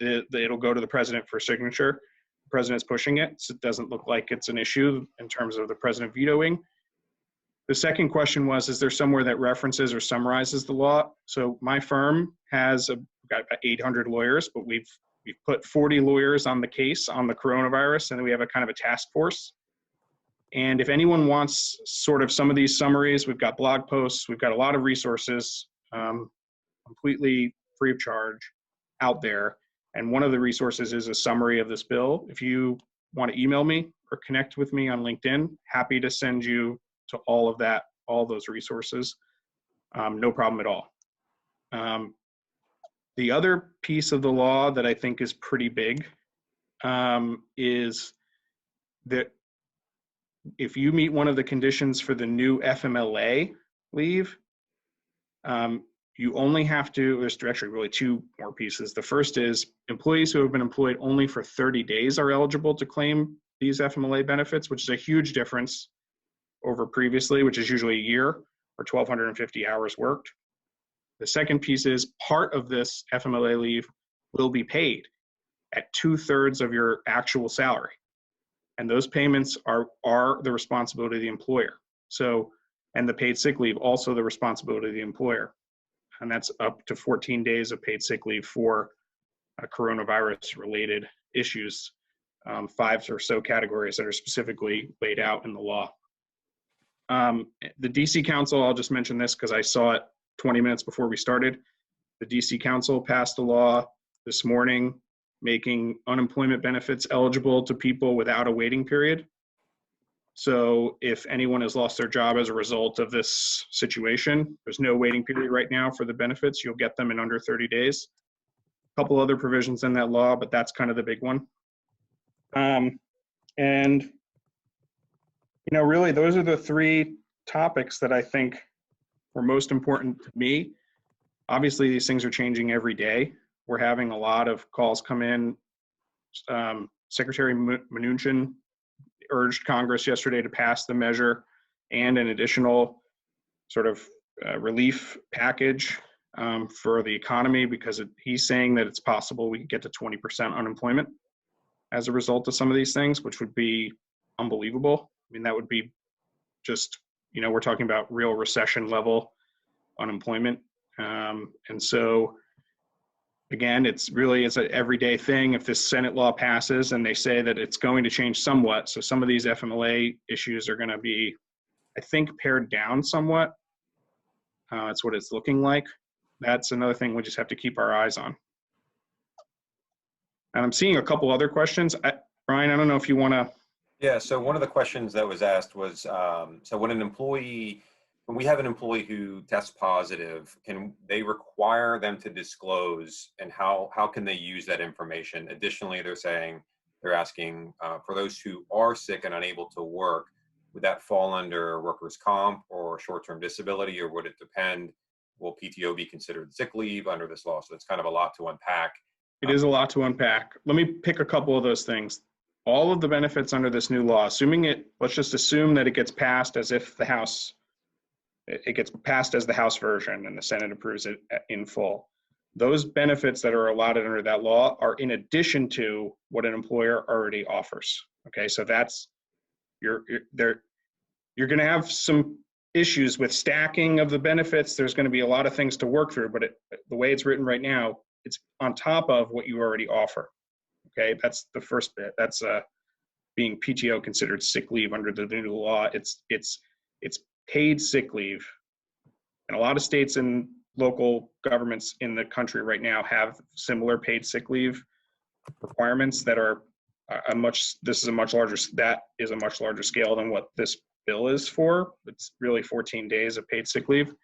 it'll go to the president for signature. The president's pushing it, so it doesn't look like it's an issue in terms of the president vetoing. The second question was, is there somewhere that references or summarizes the law? So my firm has got about 800 lawyers, but we've put 40 lawyers on the case on the coronavirus, and then we have a kind of a task force. And if anyone wants sort of some of these summaries, we've got blog posts, we've got a lot of resources, completely free of charge out there. And one of the resources is a summary of this bill. If you want to email me or connect with me on LinkedIn, happy to send you to all of that, all those resources. No problem at all. The other piece of the law that I think is pretty big is that if you meet one of the conditions for the new FMLA leave, you only have to, there's actually really 2 more pieces. The first is employees who have been employed only for 30 days are eligible to claim these FMLA benefits, which is a huge difference over previously, which is usually a year or 1,250 hours worked. The second piece is part of this FMLA leave will be paid at 2/3 of your actual salary. And those payments are the responsibility of the employer. So, and the paid sick leave, also the responsibility of the employer. And that's up to 14 days of paid sick leave for coronavirus related issues, 5 or so categories that are specifically laid out in the law. The DC Council, I'll just mention this because I saw it 20 minutes before we started. The DC Council passed a law this morning making unemployment benefits eligible to people without a waiting period. So if anyone has lost their job as a result of this situation, there's no waiting period right now for the benefits. You'll get them in under 30 days. A couple other provisions in that law, but that's kind of the big one. And you know, really, those are the 3 topics that I think were most important to me. Obviously, these things are changing every day. We're having a lot of calls come in. Secretary Mnuchin urged Congress yesterday to pass the measure and an additional sort of relief package for the economy because he's saying that it's possible we could get to 20% unemployment as a result of some of these things, which would be unbelievable. I mean, that would be just, you know, we're talking about real recession level unemployment. And so Again, it's an everyday thing. If this Senate law passes and they say that it's going to change somewhat, so some of these FMLA issues are going to be, I think, pared down somewhat. That's what it's looking like. That's another thing we just have to keep our eyes on. And I'm seeing a couple other questions. Brian, I don't know if you want to. Yeah, so one of the questions that was asked was, so when we have an employee who tests positive, can they require them to disclose, and how can they use that information? Additionally, they're asking for those who are sick and unable to work, would that fall under workers' comp or short-term disability, or would it depend? Will PTO be considered sick leave under this law? So it's kind of a lot to unpack. It is a lot to unpack. Let me pick a couple of those things. All of the benefits under this new law, let's just assume that it gets passed as if it gets passed as the House version and the Senate approves it in full. Those benefits that are allotted under that law are in addition to what an employer already offers. Okay, so that's you're going to have some issues with stacking of the benefits. There's going to be a lot of things to work through, but the way it's written right now, it's on top of what you already offer. Okay, that's the first bit. That's being PTO considered sick leave under the new law. It's paid sick leave, and a lot of states and local governments in the country right now have similar paid sick leave requirements that are that is a much larger scale than what this bill is for. It's really 14 days of paid sick leave.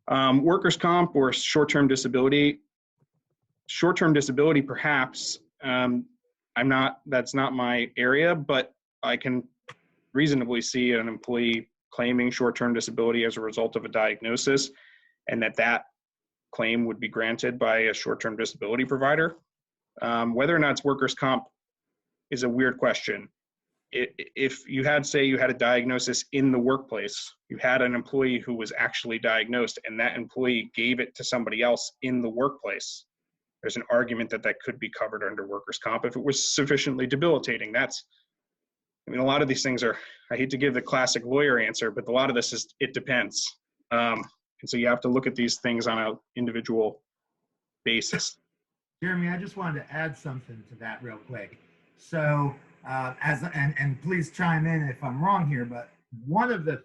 Workers' comp or short-term disability. Short-term disability, perhaps. That's not my area, but I can reasonably see an employee claiming short-term disability as a result of a diagnosis, and that claim would be granted by a short-term disability provider. Whether or not it's workers' comp is a weird question. If you had a diagnosis in the workplace, you had an employee who was actually diagnosed, and that employee gave it to somebody else in the workplace, there's an argument that could be covered under workers' comp if it was sufficiently debilitating. A lot of these things are, I hate to give the classic lawyer answer, but a lot of this is, it depends. And so you have to look at these things on an individual basis. Jeremy, I just wanted to add something to that real quick. So, and please chime in if I'm wrong here, but one of the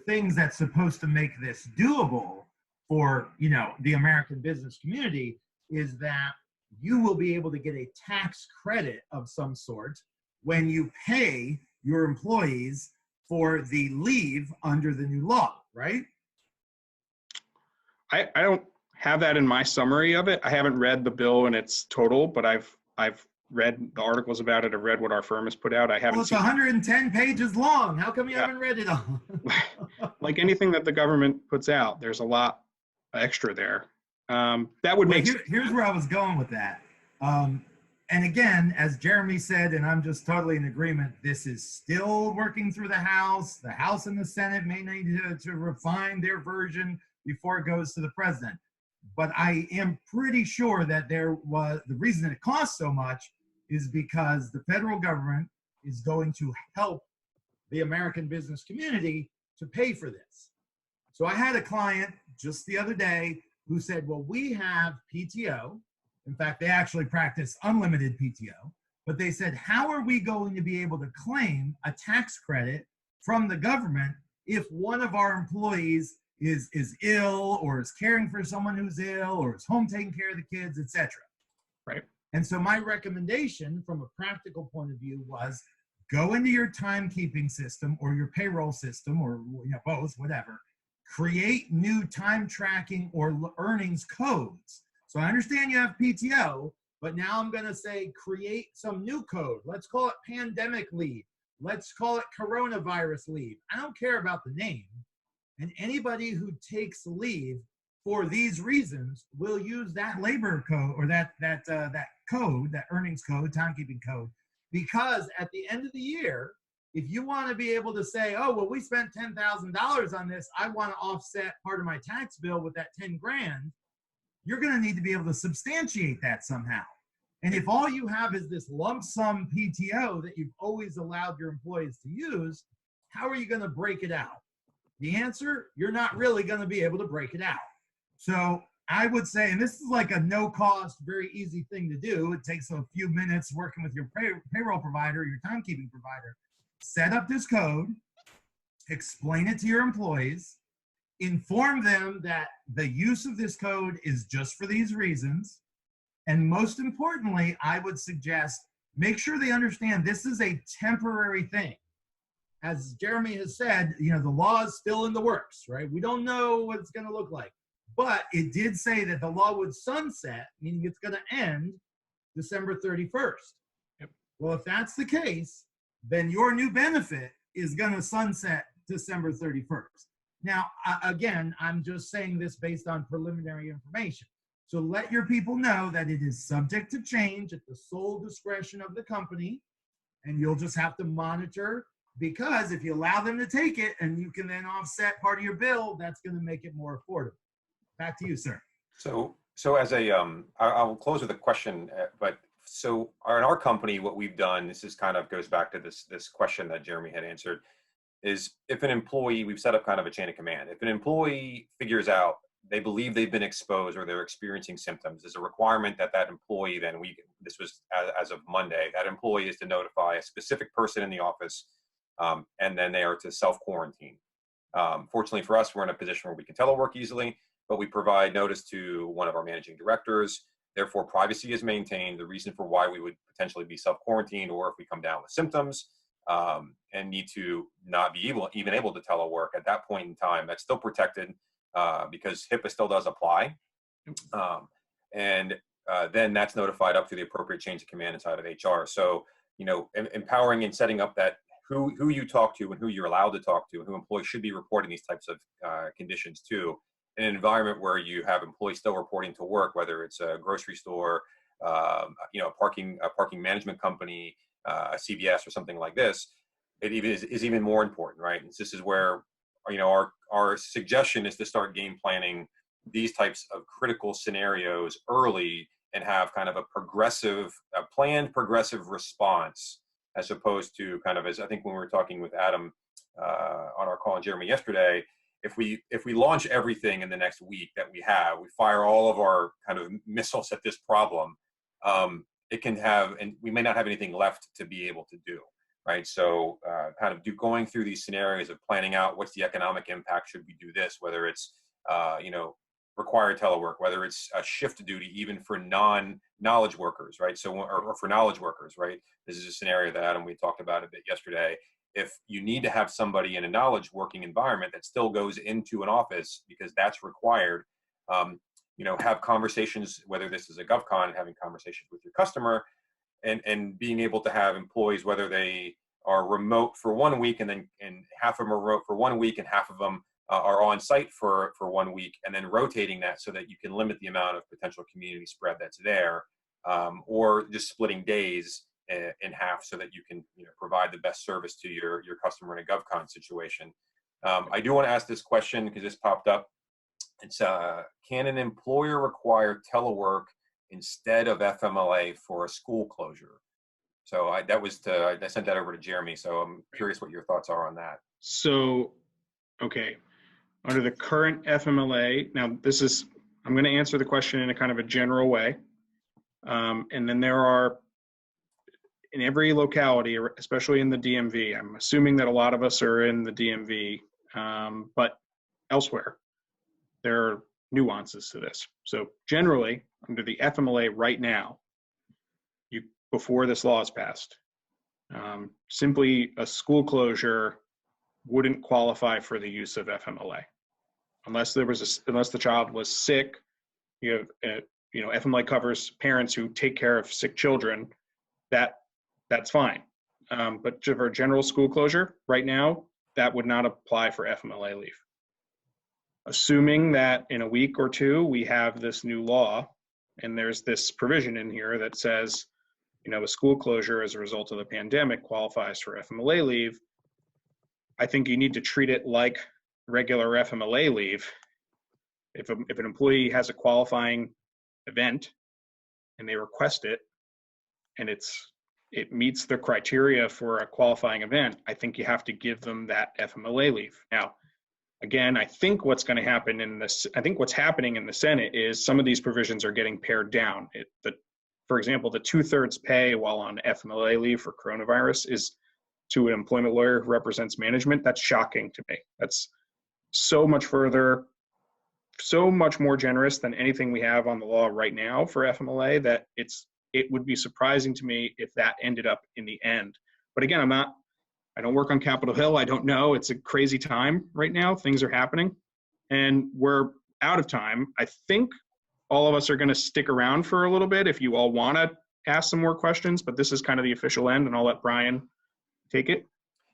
things that's supposed to make this doable for the American business community is that you will be able to get a tax credit of some sort when you pay your employees for the leave under the new law, right? I don't have that in my summary of it. I haven't read the bill in its total, but I've read the articles about it. I've read what our firm has put out. I haven't. Well, it's 110 pages long. How come you haven't read it all? Like anything that the government puts out, there's a lot extra there. That would make. Here's where I was going with that. And again, as Jeremy said, and I'm just totally in agreement, this is still working through the House. The House and the Senate may need to refine their version before it goes to the president. But I am pretty sure that the reason it costs so much is because the federal government is going to help the American business community to pay for this. So I had a client just the other day who said, well, we have PTO. In fact, they actually practice unlimited PTO, but they said, how are we going to be able to claim a tax credit from the government if one of our employees is ill or is caring for someone who's ill or is home taking care of the kids, etc. Right. And so my recommendation from a practical point of view was go into your timekeeping system or your payroll system or both, whatever, create new time tracking or earnings codes. So I understand you have PTO, but now I'm going to say create some new code. Let's call it pandemic leave. Let's call it coronavirus leave. I don't care about the name. And anybody who takes leave for these reasons will use that labor code or that code, that earnings code, timekeeping code, because at the end of the year, if you want to be able to say, oh, well, we spent $10,000 on this, I want to offset part of my tax bill with that 10 grand, you're going to need to be able to substantiate that somehow. And if all you have is this lump sum PTO that you've always allowed your employees to use, how are you going to break it out? The answer, you're not really going to be able to break it out. So I would say, and this is like a no cost, very easy thing to do. It takes a few minutes working with your payroll provider, your timekeeping provider. Set up this code, explain it to your employees, inform them that the use of this code is just for these reasons. And most importantly, I would suggest make sure they understand this is a temporary thing. As Jeremy has said, the law is still in the works, right? We don't know what it's going to look like. But it did say that the law would sunset, meaning it's going to end December 31st. Yep. Well, if that's the case, then your new benefit is going to sunset December 31st. Now, again, I'm just saying this based on preliminary information. So let your people know that it is subject to change at the sole discretion of the company, and you'll just have to monitor, because if you allow them to take it and you can then offset part of your bill, that's going to make it more affordable. Back to you, sir. So as a, I'll close with a question, but so in our company, what we've done, this is kind of goes back to this question that Jeremy had answered, is if an employee, we've set up kind of a chain of command. If an employee figures out they believe they've been exposed or they're experiencing symptoms, there's a requirement that employee then, this was as of Monday, that employee is to notify a specific person in the office, and then they are to self-quarantine. Fortunately for us, we're in a position where we can telework easily, but we provide notice to one of our managing directors. Therefore, privacy is maintained. The reason for why we would potentially be self-quarantined, or if we come down with symptoms and need to not be even able to telework at that point in time, that's still protected because HIPAA still does apply. And then that's notified up to the appropriate chains of command inside of HR. So, empowering and setting up that who you talk to and who you're allowed to talk to and who employees should be reporting these types of conditions to, in an environment where you have employees still reporting to work, whether it's a grocery store, a parking management company, a CVS or something like this, it even is even more important, right? And this is where, our suggestion is to start game planning these types of critical scenarios early and have kind of a planned progressive response, as opposed to kind of, as I think when we were talking with Adam on our call and Jeremy yesterday, if we launch everything in the next week that we fire all of our kind of missiles at this problem, it can have, and we may not have anything left to be able to do, right? So going through these scenarios of planning out what's the economic impact should we do this, whether it's, required telework, whether it's a shift duty even for non-knowledge workers, right? So, or for knowledge workers, right? This is a scenario that Adam, we talked about a bit yesterday. If you need to have somebody in a knowledge working environment that still goes into an office because that's required, have conversations, whether this is a GovCon, having conversations with your customer and being able to have employees, whether they are remote for 1 week and half of them are remote for 1 week and half of them are on site for 1 week, and then rotating that so that you can limit the amount of potential community spread that's there, or just splitting days in half so that you can provide the best service to your customer in a GovCon situation. I do want to ask this question because this popped up. It's can an employer require telework instead of FMLA for a school closure? So I sent that over to Jeremy. So I'm curious what your thoughts are on that. So, okay. Under the current FMLA, now I'm going to answer the question in a kind of a general way. And then there are, in every locality, especially in the DMV, I'm assuming that a lot of us are in the DMV, but elsewhere, there are nuances to this. So generally, under the FMLA right now, before this law is passed, simply a school closure wouldn't qualify for the use of FMLA. Unless the child was sick, FMLA covers parents who take care of sick children. That's fine. But for a general school closure right now, that would not apply for FMLA leave. Assuming that in a week or two we have this new law, and there's this provision in here that says, a school closure as a result of the pandemic qualifies for FMLA leave, I think you need to treat it like regular FMLA leave. If an employee has a qualifying event and they request it and it meets the criteria for a qualifying event, I think you have to give them that FMLA leave. Now, Again, I think what's going to happen what's happening in the Senate is some of these provisions are getting pared down. For example, the 2/3 pay while on FMLA leave for coronavirus is to an employment lawyer who represents management. That's shocking to me. That's so much further, so much more generous than anything we have on the law right now for FMLA that it would be surprising to me if that ended up in the end. But again, I don't work on Capitol Hill. I don't know. It's a crazy time right now. Things are happening and we're out of time. I think all of us are going to stick around for a little bit if you all want to ask some more questions, but this is kind of the official end and I'll let Brian take it.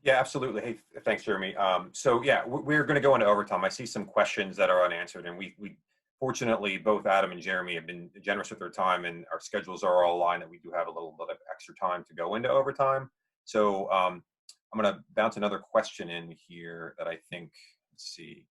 Yeah, absolutely. Hey, thanks, Jeremy. So yeah, we're going to go into overtime. I see some questions that are unanswered, and we fortunately, both Adam and Jeremy have been generous with their time, and our schedules are all aligned that we do have a little bit of extra time to go into overtime. So I'm going to bounce another question in here that I think, let's see.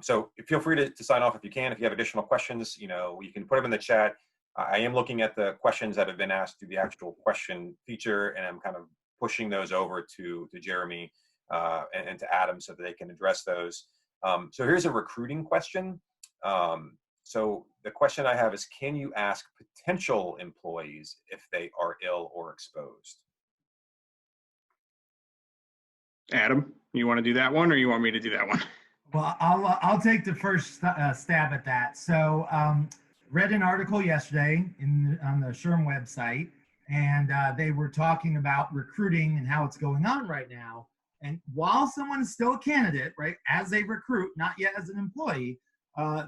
So feel free to sign off if you can. If you have additional questions, you can put them in the chat. I am looking at the questions that have been asked through the actual question feature, and I'm kind of pushing those over to Jeremy and to Adam so that they can address those. So here's a recruiting question. So the question I have is, can you ask potential employees if they are ill or exposed? Adam, you want to do that one or you want me to do that one? Well, I'll take the first stab at that. So read an article yesterday on the SHRM website, and they were talking about recruiting and how it's going on right now. And while someone is still a candidate, right, as a recruit, not yet as an employee,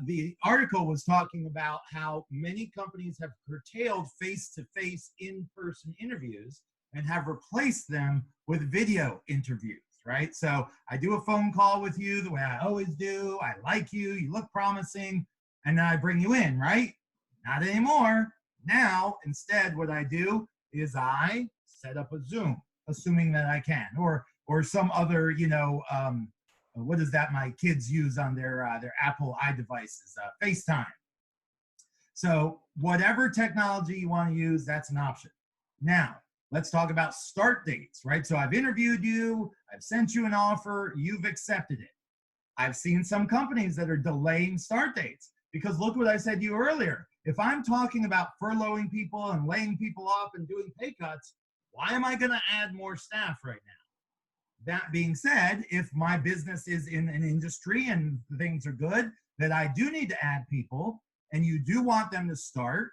the article was talking about how many companies have curtailed face-to-face in-person interviews and have replaced them with video interviews, right? So I do a phone call with you the way I always do. I like you, you look promising, and then I bring you in, right? Not anymore. Now, instead, what I do is I set up a Zoom, assuming that I can, or some other, what is that my kids use on their Apple iDevices, FaceTime. So whatever technology you want to use, that's an option. Now, let's talk about start dates, right? So I've interviewed you, I've sent you an offer, you've accepted it. I've seen some companies that are delaying start dates because look what I said to you earlier. If I'm talking about furloughing people and laying people off and doing pay cuts, why am I going to add more staff right now? That being said, if my business is in an industry and things are good, that I do need to add people and you do want them to start,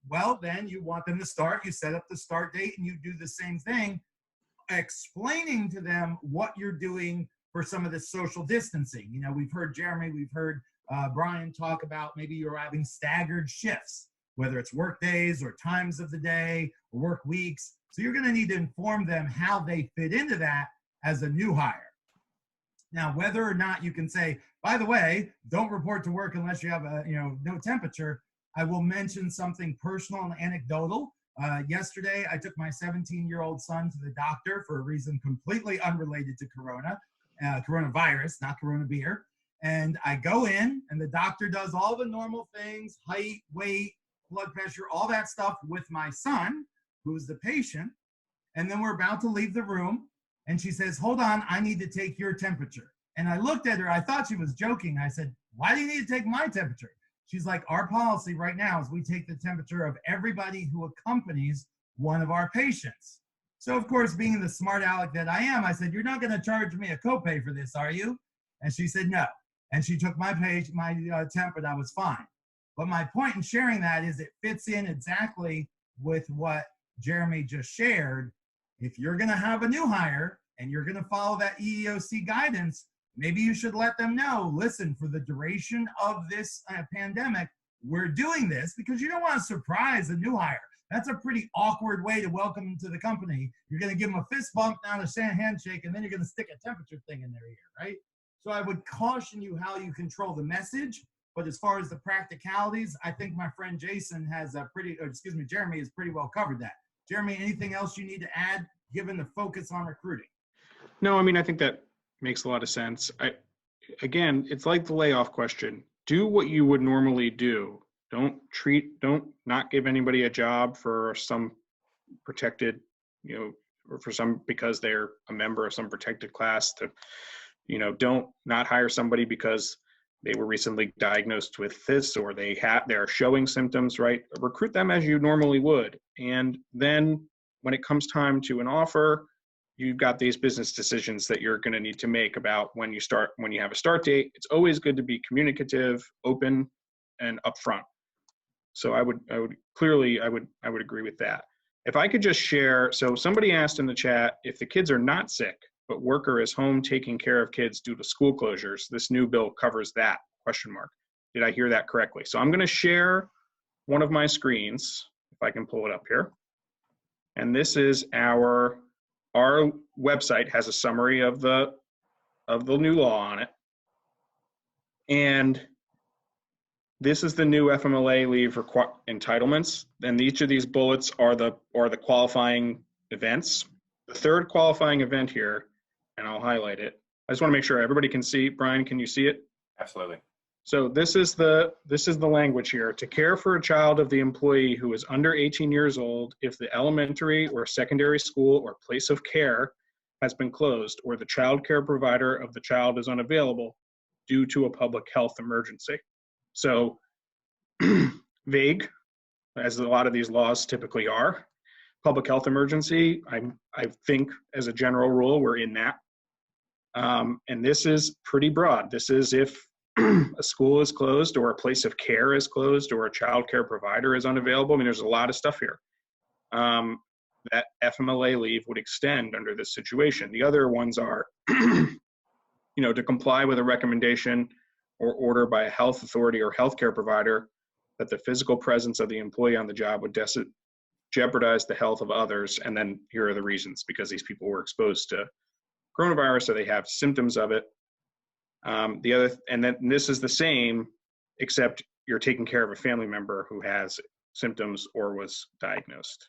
well, then you want them to start, you set up the start date and you do the same thing, explaining to them what you're doing for some of the social distancing. We've heard Jeremy, we've heard Brian talk about maybe you're having staggered shifts, whether it's work days or times of the day or work weeks. So you're going to need to inform them how they fit into that as a new hire. Now, whether or not you can say, by the way, don't report to work unless you have no temperature. I will mention something personal and anecdotal. Yesterday, I took my 17-year-old son to the doctor for a reason completely unrelated to coronavirus, not corona beer. And I go in and the doctor does all the normal things, height, weight, blood pressure, all that stuff with my son, who's the patient. And then we're about to leave the room. And she says, hold on, I need to take your temperature. And I looked at her, I thought she was joking. I said, why do you need to take my temperature? She's like, our policy right now is we take the temperature of everybody who accompanies one of our patients. So of course, being the smart aleck that I am, I said, you're not gonna charge me a copay for this, are you? And she said, no. And she took my temp, and I was fine. But my point in sharing that is it fits in exactly with what Jeremy just shared. If you're going to have a new hire and you're going to follow that EEOC guidance, maybe you should let them know, listen, for the duration of this pandemic, we're doing this because you don't want to surprise a new hire. That's a pretty awkward way to welcome them to the company. You're going to give them a fist bump, down a handshake, and then you're going to stick a temperature thing in their ear, right? So I would caution you how you control the message. But as far as the practicalities, I think my friend Jason has Jeremy has pretty well covered that. Jeremy, anything else you need to add, given the focus on recruiting? No, I think that makes a lot of sense. Again, it's like the layoff question. Do what you would normally do. Don't not give anybody a job for some protected, or for some because they're a member of some protected class to Don't not hire somebody because they were recently diagnosed with this or they're showing symptoms, right? Recruit them as you normally would. And then when it comes time to an offer, you've got these business decisions that you're going to need to make about when you have a start date. It's always good to be communicative, open, and upfront. So I would agree with that. If I could just share, so somebody asked in the chat, if the kids are not sick, but worker is home taking care of kids due to school closures, this new bill covers that, ? Did I hear that correctly? So I'm going to share one of my screens, if I can pull it up here. And this is our website has a summary of the new law on it. And this is the new FMLA leave entitlements. And each of these bullets are the qualifying events. The third qualifying event here, and I'll highlight it. I just want to make sure everybody can see. Brian, can you see it? Absolutely. So this is the language here. To care for a child of the employee who is under 18 years old if the elementary or secondary school or place of care has been closed or the child care provider of the child is unavailable due to a public health emergency. So vague, as a lot of these laws typically are. Public health emergency, I think as a general rule, we're in that. And this is pretty broad. This is if a school is closed or a place of care is closed or a child care provider is unavailable. I mean, there's a lot of stuff here. That FMLA leave would extend under this situation. The other ones are, to comply with a recommendation or order by a health authority or healthcare provider that the physical presence of the employee on the job would jeopardize the health of others. And then here are the reasons: because these people were exposed to coronavirus, so they have symptoms of it. And then this is the same, except you're taking care of a family member who has symptoms or was diagnosed.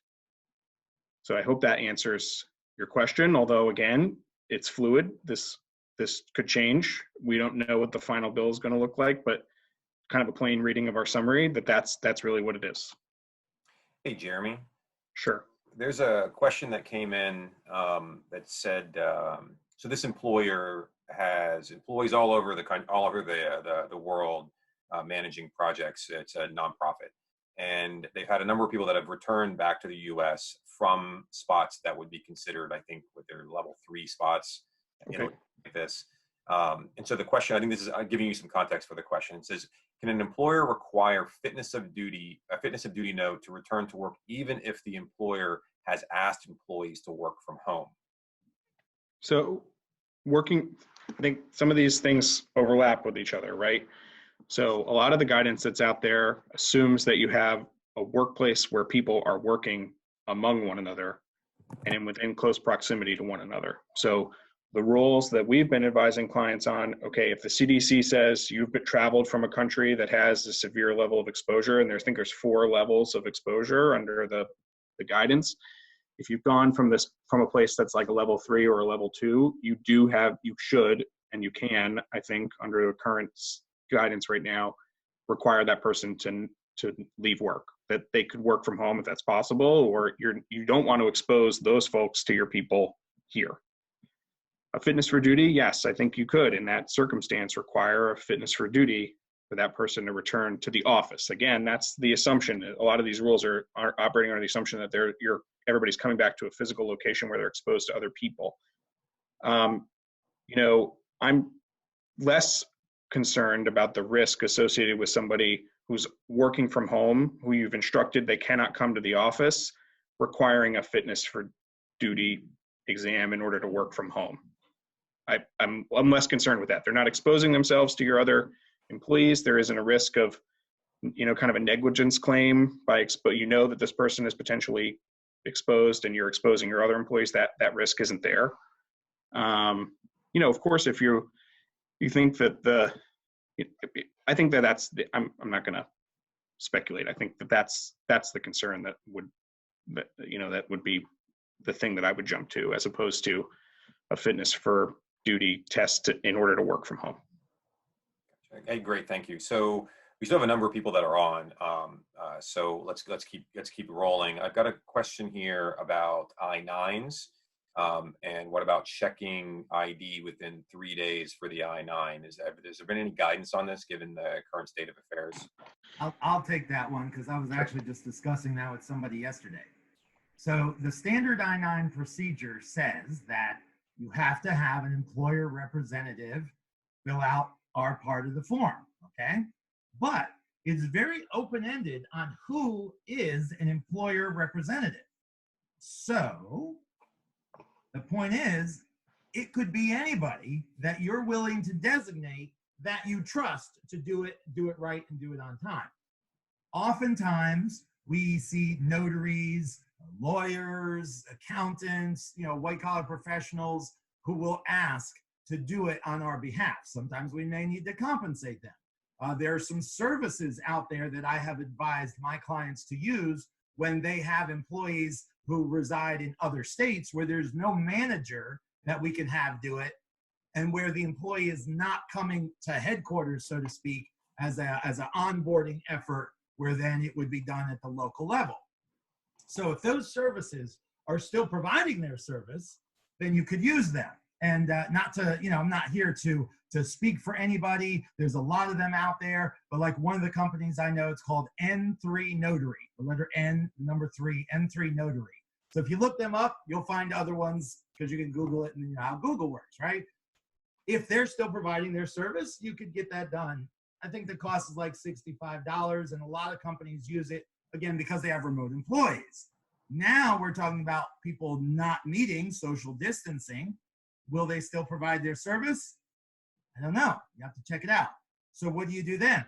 So I hope that answers your question. Although again, it's fluid. This could change. We don't know what the final bill is going to look like, but kind of a plain reading of our summary, that's really what it is. Hey, Jeremy. Sure. There's a question that came in that said, so this employer has employees all over the world managing projects. It's a nonprofit, and they've had a number of people that have returned back to the U.S. from spots that would be considered, I think, with their level 3 spots, Okay. Like this. And so the question, I think this is giving you some context for the question. It says, can an employer require a fitness of duty note to return to work even if the employer has asked employees to work from home? So I think some of these things overlap with each other, right? So a lot of the guidance that's out there assumes that you have a workplace where people are working among one another and within close proximity to one another. So the rules that we've been advising clients on, okay, if the CDC says you've traveled from a country that has a severe level of exposure, and I think there's 4 levels of exposure under the guidance. If you've gone from a place that's like a level 3 or a level 2, you should, and you can, I think, under the current guidance right now, require that person to leave work, that they could work from home if that's possible, or you don't want to expose those folks to your people here. A fitness for duty, yes, I think you could, in that circumstance, require a fitness for duty for that person to return to the office. Again, that's the assumption. A lot of these rules are operating under the assumption that everybody's coming back to a physical location where they're exposed to other people. I'm less concerned about the risk associated with somebody who's working from home, who you've instructed they cannot come to the office, requiring a fitness for duty exam in order to work from home. I'm less concerned with that. They're not exposing themselves to your other employees. There isn't a risk of, kind of a negligence claim that this person is potentially exposed and you're exposing your other employees. That risk isn't there. Of course, if you think that I think that's I'm not going to speculate. I think that's the concern that would be the thing that I would jump to, as opposed to a fitness for duty test in order to work from home. Okay, great, thank you. So we still have a number of people that are on. So let's keep rolling. I've got a question here about I-9s. And what about checking ID within 3 days for the I-9? Has there been any guidance on this given the current state of affairs? I'll take that one because I was actually just discussing that with somebody yesterday. So the standard I-9 procedure says that you have to have an employer representative fill out our part of the form, okay? But it's very open-ended on who is an employer representative. So the point is, it could be anybody that you're willing to designate that you trust to do it right and do it on time. Oftentimes, we see notaries, lawyers, accountants, white-collar professionals who will ask to do it on our behalf. Sometimes we may need to compensate them. There are some services out there that I have advised my clients to use when they have employees who reside in other states where there's no manager that we can have do it, and where the employee is not coming to headquarters, so to speak, as an onboarding effort, where then it would be done at the local level. So if those services are still providing their service, then you could use them. And not to, I'm not here to speak for anybody. There's a lot of them out there, but like one of the companies I know, it's called N3 Notary, the letter N, number 3, N3 Notary. So if you look them up, you'll find other ones because you can Google it, and you know how Google works, right? If they're still providing their service, you could get that done. I think the cost is like $65, and a lot of companies use it, again, because they have remote employees. Now we're talking about people not meeting, social distancing. Will they still provide their service? I don't know. You have to check it out. So what do you do then?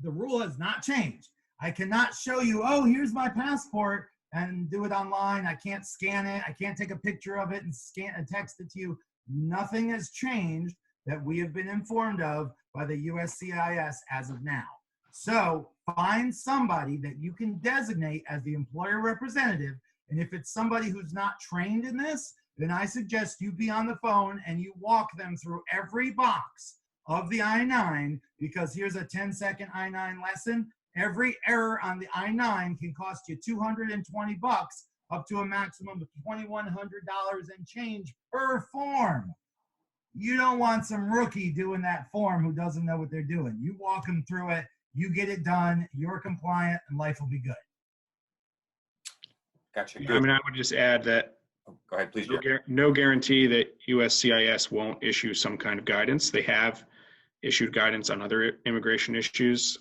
The rule has not changed. I cannot show you, oh, here's my passport, and do it online. I can't scan it. I can't take a picture of it and scan and text it to you. Nothing has changed that we have been informed of by the USCIS as of now. So find somebody that you can designate as the employer representative. And if it's somebody who's not trained in this, then I suggest you be on the phone and you walk them through every box of the I-9, because here's a 10-second I-9 lesson. Every error on the I-9 can cost you $220 up to a maximum of $2,100 and change per form. You don't want some rookie doing that form who doesn't know what they're doing. You walk them through it, you get it done, you're compliant, and life will be good. Gotcha. Yeah, Good. I mean, I would just add that Go ahead, please. no guarantee that USCIS won't issue some kind of guidance. They have issued guidance on other immigration issues,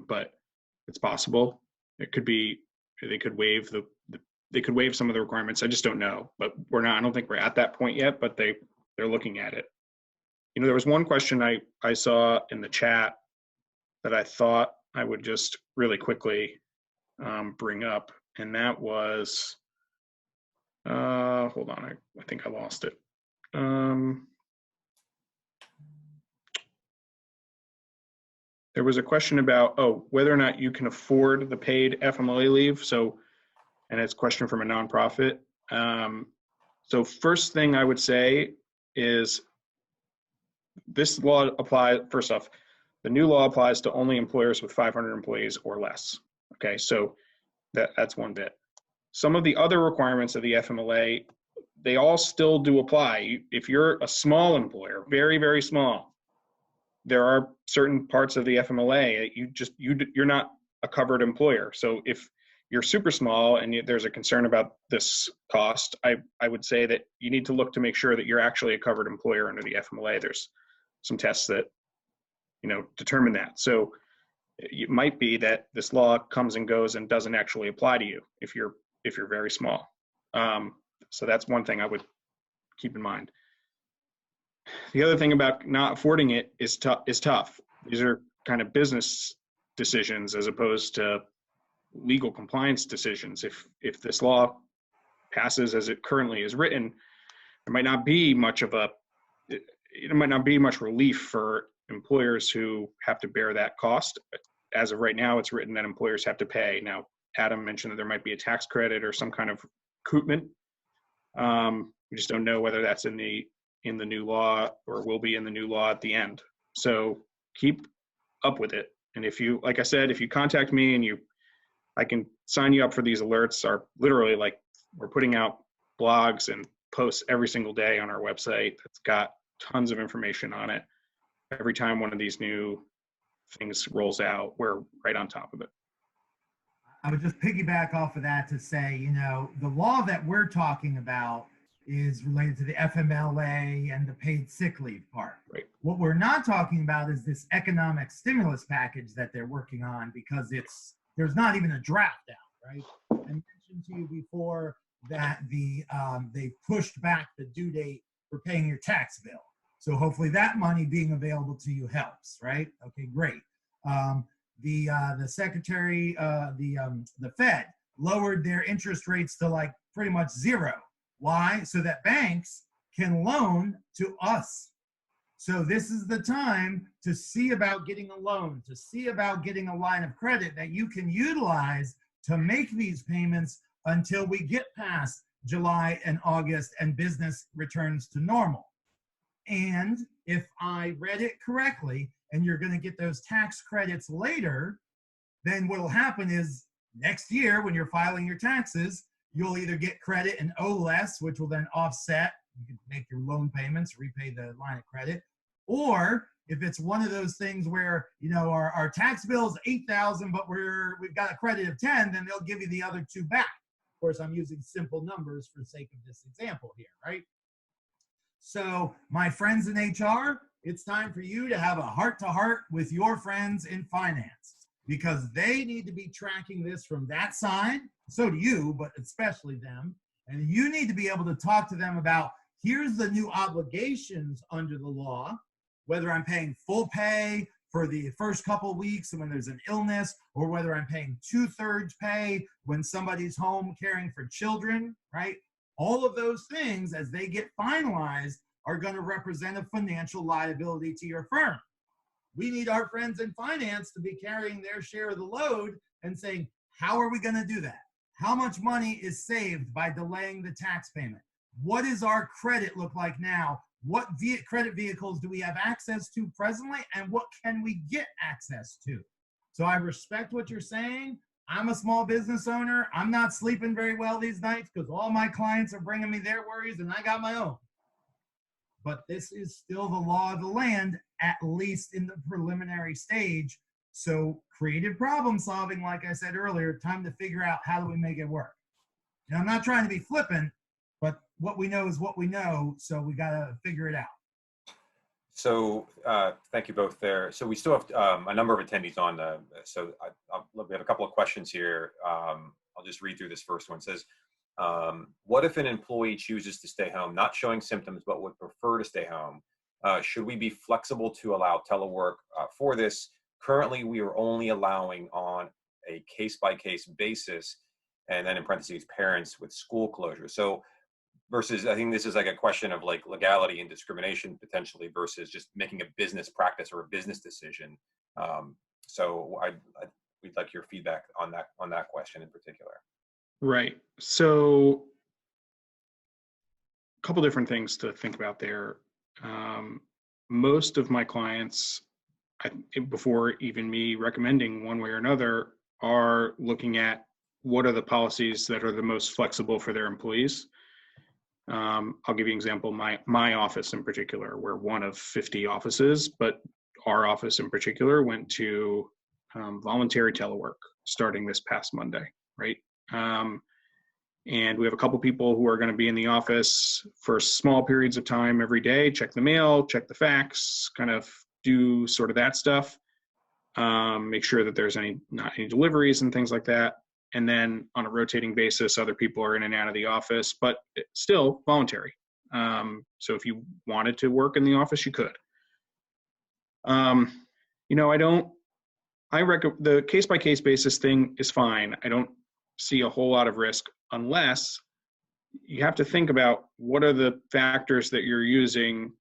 but it's possible. It could be they could waive they could waive some of the requirements. I just don't know, but we're not. I don't think we're at that point yet. But they're looking at it. There was one question I saw in the chat that I thought I would just really quickly bring up, and that was. Hold on, I think I lost it. There was a question about, whether or not you can afford the paid FMLA leave. So, and it's a question from a nonprofit. So first thing I would say is this law applies, first off, the new law applies to only employers with 500 employees or less. Okay, so that's one bit. Some of the other requirements of the FMLA, they all still do apply. If you're a small employer, very, very small, there are certain parts of the FMLA you're not a covered employer. So if you're super small and there's a concern about this cost, I would say that you need to look to make sure that you're actually a covered employer under the FMLA. There's some tests that determine that. So it might be that this law comes and goes and doesn't actually apply to you if you're very small. So that's one thing I would keep in mind. The other thing about not affording it is tough. These are kind of business decisions as opposed to legal compliance decisions. If this law passes as it currently is written, there might not be much relief for employers who have to bear that cost. As of right now, it's written that employers have to pay. Now, Adam mentioned that there might be a tax credit or some kind of recoupment. We just don't know whether that's in the new law or will be in the new law at the end. So keep up with it. And like I said, if you contact me and I can sign you up for these alerts. Are literally like we're putting out blogs and posts every single day on our website that's got tons of information on it. Every time one of these new things rolls out, we're right on top of it. I would just piggyback off of that to say, you know, the law that we're talking about is related to the FMLA and the paid sick leave part. Right. What we're not talking about is this economic stimulus package that they're working on, because there's not even a draft out, right? I mentioned to you before that they pushed back the due date for paying your tax bill. So hopefully that money being available to you helps, right? Okay, great. The secretary, the Fed lowered their interest rates to like pretty much zero. Why? So that banks can loan to us. So this is the time to see about getting a loan, to see about getting a line of credit that you can utilize to make these payments until we get past July and August and business returns to normal. And if I read it correctly, and you're going to get those tax credits later, then what will happen is next year when you're filing your taxes, you'll either get credit and owe less, which will then offset. You can make your loan payments, repay the line of credit. Or if it's one of those things where, you know, our tax bill is $8,000, but we've got a credit of 10, then they'll give you the other 2 back. Of course, I'm using simple numbers for the sake of this example here, right? So my friends in HR, it's time for you to have a heart-to-heart with your friends in finance, because they need to be tracking this from that side. So do you, but especially them. And you need to be able to talk to them about, here's the new obligations under the law, whether I'm paying full pay for the first couple of weeks and when there's an illness, or whether I'm paying 2/3 pay when somebody's home caring for children, right? All of those things, as they get finalized, are going to represent a financial liability to your firm. We need our friends in finance to be carrying their share of the load and saying, how are we going to do that? How much money is saved by delaying the tax payment? What does our credit look like now? What credit vehicles do we have access to presently, and what can we get access to? So I respect what you're saying. I'm a small business owner. I'm not sleeping very well these nights because all my clients are bringing me their worries and I got my own. But this is still the law of the land, at least in the preliminary stage. So creative problem solving, like I said earlier, time to figure out how do we make it work. And I'm not trying to be flippant, but what we know is what we know. So we got to figure it out. So thank you both there. So we still have a number of attendees on. We have a couple of questions here. I'll just read through this first one. It says, what if an employee chooses to stay home, not showing symptoms, but would prefer to stay home? Should we be flexible to allow telework for this? Currently, we are only allowing on a case-by-case basis, and then in parentheses, parents with school closure. So versus, I think this is like a question of like legality and discrimination potentially versus just making a business practice or a business decision. So we'd like your feedback on that question in particular. Right. So a couple different things to think about there. Most of my clients, before even me recommending one way or another, are looking at what are the policies that are the most flexible for their employees. I'll give you an example. My office in particular, we're one of 50 offices, but our office in particular went to voluntary telework starting this past Monday, right? And we have a couple people who are going to be in the office for small periods of time every day, check the mail, check the fax, kind of do sort of that stuff, make sure that there's not any deliveries and things like that. And then on a rotating basis, other people are in and out of the office, but it's still voluntary. So if you wanted to work in the office, you could. The case-by-case basis thing is fine. I don't see a whole lot of risk unless you have to think about what are the factors that you're using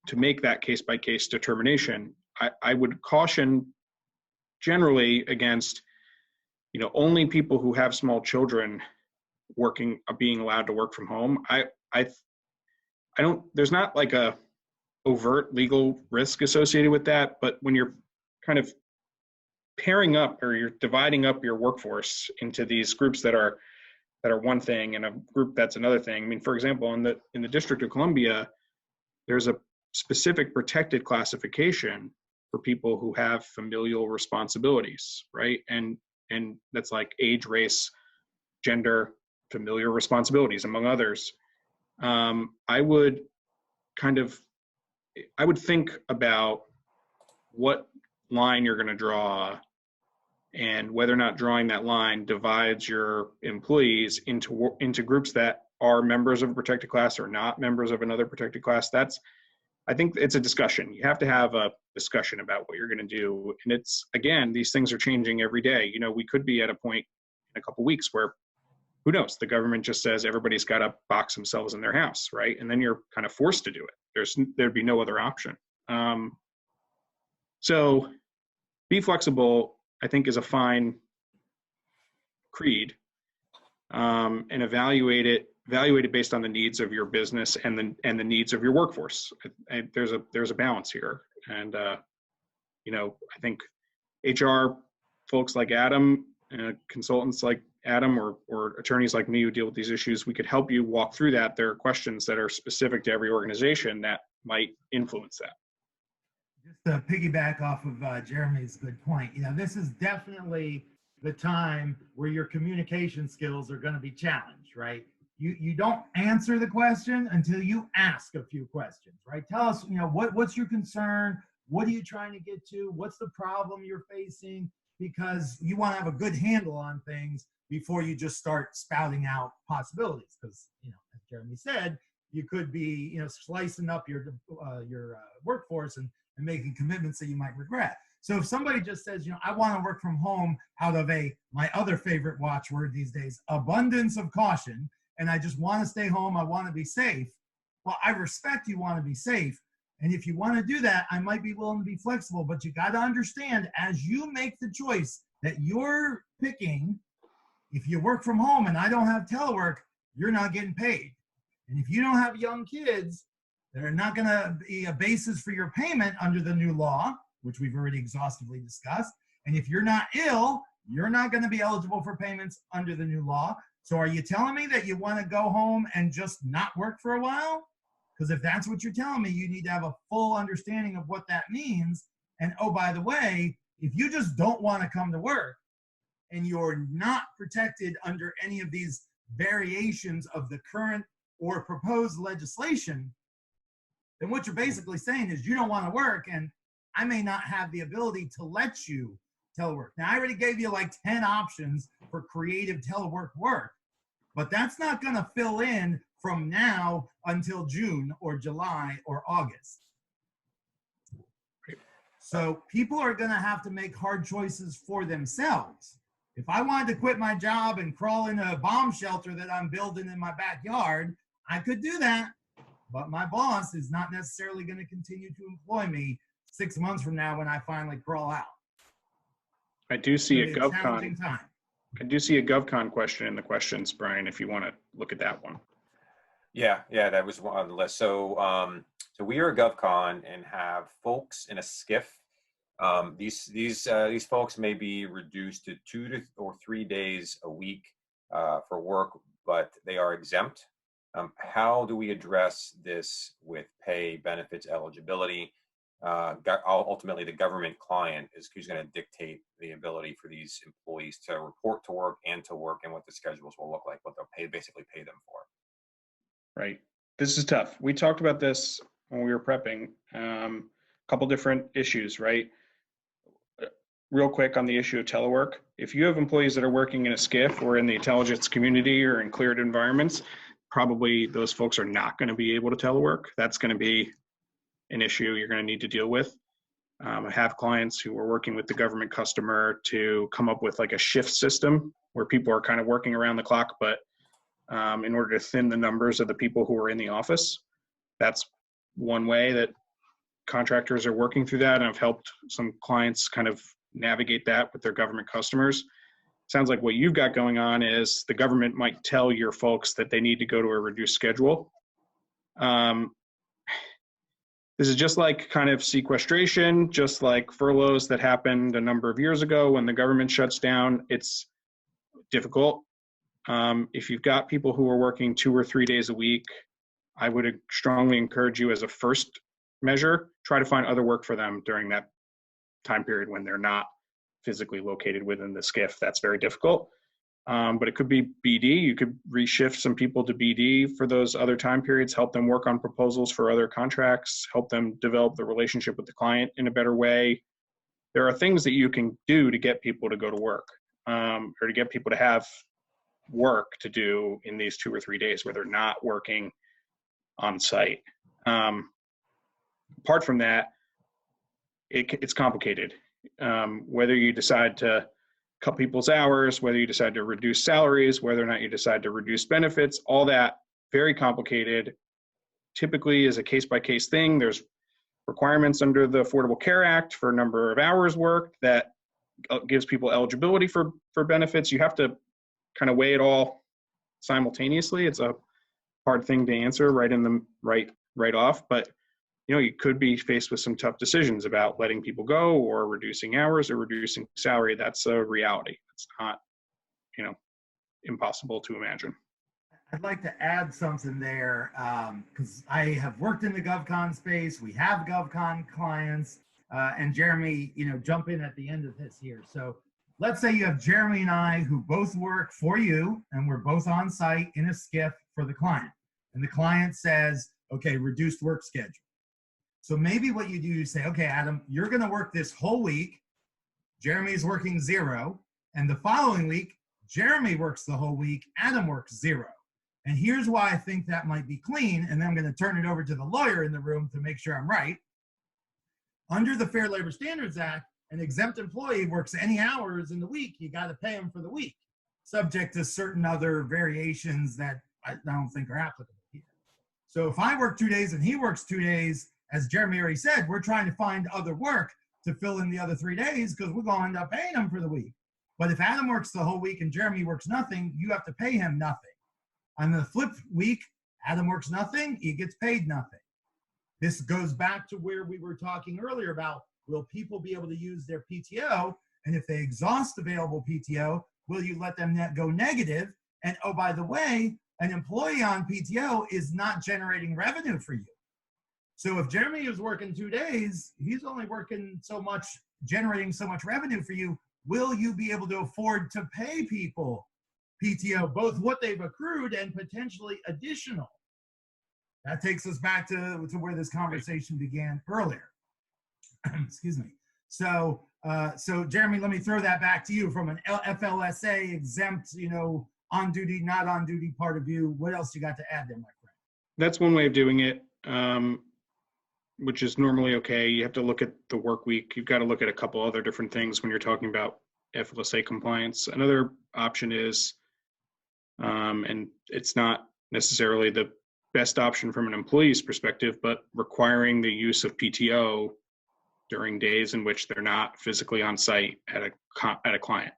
to make that case-by-case determination. I would caution generally against only people who have small children being allowed to work from home. There's not like a overt legal risk associated with that, but when you're kind of pairing up or you're dividing up your workforce into these groups that are that are one thing and a group that's another thing. I mean, for example, in the District of Columbia, there's a specific protected classification for people who have familial responsibilities, right? And that's like age, race, gender, familiar responsibilities, among others. I would think about what line you're going to draw and whether or not drawing that line divides your employees into groups that are members of a protected class or not members of another protected class. I think it's a discussion. You have to have a discussion about what you're going to do. And it's, again, these things are changing every day. You know, we could be at a point in a couple of weeks where, who knows, the government just says everybody's got to box themselves in their house, right? And then you're kind of forced to do it. There'd be no other option. So be flexible, I think, is a fine creed, and evaluate it based on the needs of your business and the needs of your workforce. There's a balance here, and you know, I think HR folks like Adam, consultants like Adam, or attorneys like me who deal with these issues, we could help you walk through that. There are questions that are specific to every organization that might influence that. Just to piggyback off of Jeremy's good point, you know, this is definitely the time where your communication skills are going to be challenged, right? You don't answer the question until you ask a few questions, right? Tell us, you know, what's your concern? What are you trying to get to? What's the problem you're facing? Because you want to have a good handle on things before you just start spouting out possibilities. Because, you know, as Jeremy said, you could be, you know, slicing up your workforce and making commitments that you might regret. So if somebody just says, you know, I want to work from home out of my other favorite watchword these days, abundance of caution, and I just want to stay home, I want to be safe. Well, I respect you want to be safe. And if you want to do that, I might be willing to be flexible, but you got to understand, as you make the choice that you're picking, if you work from home and I don't have telework, you're not getting paid. And if you don't have young kids, there are not going to be a basis for your payment under the new law, which we've already exhaustively discussed. And if you're not ill, you're not going to be eligible for payments under the new law. So are you telling me that you want to go home and just not work for a while? Because if that's what you're telling me, you need to have a full understanding of what that means. And oh, by the way, if you just don't want to come to work and you're not protected under any of these variations of the current or proposed legislation, then what you're basically saying is you don't want to work, and I may not have the ability to let you telework. Now, I already gave you like 10 options for creative telework work, but that's not going to fill in from now until June or July or August. So people are going to have to make hard choices for themselves. If I wanted to quit my job and crawl in a bomb shelter that I'm building in my backyard, I could do that. But my boss is not necessarily going to continue to employ me 6 months from now when I finally crawl out. I do see a GovCon. I do see a GovCon question in the questions, Brian, if you want to look at that one. Yeah, that was on the list. So, so we are a GovCon and have folks in a skiff. These folks may be reduced to 2 or 3 days a week for work, but they are exempt. How do we address this with pay, benefits, eligibility? Ultimately, the government client is who's going to dictate the ability for these employees to report to work and to work, and what the schedules will look like, what they'll basically pay them for. Right. This is tough. We talked about this when we were prepping. A couple different issues, right? Real quick on the issue of telework. If you have employees that are working in a skiff or in the intelligence community or in cleared environments, probably those folks are not going to be able to telework. That's going to be an issue you're going to need to deal with. I have clients who are working with the government customer to come up with like a shift system where people are kind of working around the clock, but in order to thin the numbers of the people who are in the office. That's one way that contractors are working through that, and I've helped some clients kind of navigate that with their government customers. Sounds like what you've got going on is the government might tell your folks that they need to go to a reduced schedule. This is just like kind of sequestration, just like furloughs that happened a number of years ago when the government shuts down. It's difficult. If you've got people who are working 2 or 3 days a week, I would strongly encourage you, as a first measure, try to find other work for them during that time period when they're not physically located within the SCIF. That's very difficult. But it could be BD. You could reshift some people to BD for those other time periods, help them work on proposals for other contracts, help them develop the relationship with the client in a better way. There are things that you can do to get people to go to work, or to get people to have work to do in these 2 or 3 days where they're not working on site. Apart from that, it's complicated. Whether you decide to cut people's hours, whether you decide to reduce salaries, whether or not you decide to reduce benefits, all that, very complicated. Typically is a case-by-case thing. There's requirements under the Affordable Care Act for a number of hours worked that gives people eligibility for benefits. You have to kind of weigh it all simultaneously. It's a hard thing to answer right off, but you could be faced with some tough decisions about letting people go or reducing hours or reducing salary. That's a reality. It's not, impossible to imagine. I'd like to add something there, because I have worked in the GovCon space. We have GovCon clients, and Jeremy, jump in at the end of this here. So let's say you have Jeremy and I who both work for you, and we're both on site in a SCIF for the client. And the client says, okay, reduced work schedule. So maybe what you do, you say, okay, Adam, you're going to work this whole week. Jeremy's working 0. And the following week, Jeremy works the whole week. Adam works 0. And here's why I think that might be clean. And then I'm going to turn it over to the lawyer in the room to make sure I'm right. Under the Fair Labor Standards Act, an exempt employee works any hours in the week, you got to pay him for the week, subject to certain other variations that I don't think are applicable here. So if I work 2 days and he works 2 days, as Jeremy already said, we're trying to find other work to fill in the other 3 days because we're going to end up paying him for the week. But if Adam works the whole week and Jeremy works nothing, you have to pay him nothing. On the flip week, Adam works nothing, he gets paid nothing. This goes back to where we were talking earlier about, will people be able to use their PTO? And if they exhaust available PTO, will you let them go negative? And oh, by the way, an employee on PTO is not generating revenue for you. So if Jeremy is working 2 days, he's only working so much, generating so much revenue for you. Will you be able to afford to pay people PTO, both what they've accrued and potentially additional? That takes us back to where this conversation began earlier. Excuse me. So Jeremy, let me throw that back to you from an FLSA exempt, on duty, not on duty part of view. What else you got to add there, my friend? That's one way of doing it, which is normally okay. You have to look at the work week. You've got to look at a couple other different things when you're talking about FLSA compliance. Another option is, and it's not necessarily the best option from an employee's perspective, but requiring the use of PTO during days in which they're not physically on site at a client.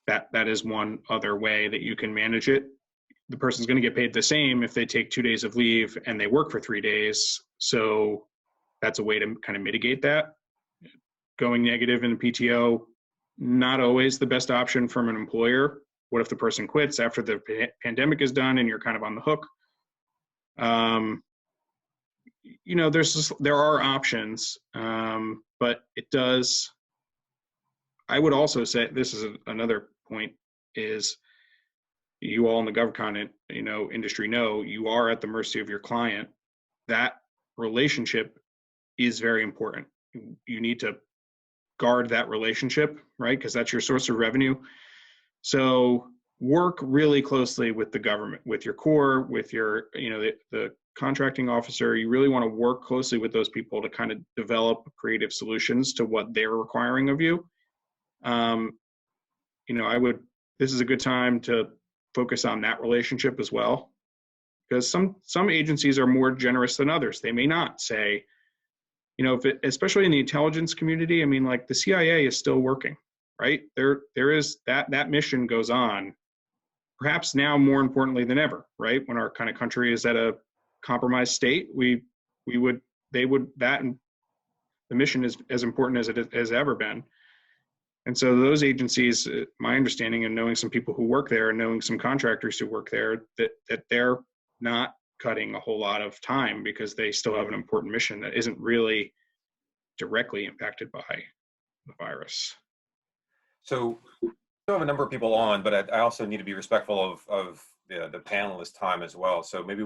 That is one other way that you can manage it. The person's going to get paid the same if they take 2 days of leave and they work for 3 days. So that's a way to kind of mitigate that. Going negative in PTO, not always the best option from an employer. What if the person quits after the pandemic is done and you're kind of on the hook? There are options, but it does. I would also say, this is another point, is you all in the GovCon industry know you are at the mercy of your client. That relationship is very important. You need to guard that relationship, right? Because that's your source of revenue. So work really closely with the government, with your Corps, with your, the contracting officer. You really want to work closely with those people to kind of develop creative solutions to what they're requiring of you. This is a good time to focus on that relationship as well, because some agencies are more generous than others. They may not say, especially in the intelligence community, like the CIA is still working, right? There is that mission goes on, perhaps now more importantly than ever, right? When our kind of country is at a compromised state, the mission is as important as it has ever been. And so those agencies, my understanding and knowing some people who work there and knowing some contractors who work there, that they're not cutting a whole lot of time because they still have an important mission that isn't really directly impacted by the virus. So we still have a number of people on, but I also need to be respectful of the panelist time as well. So maybe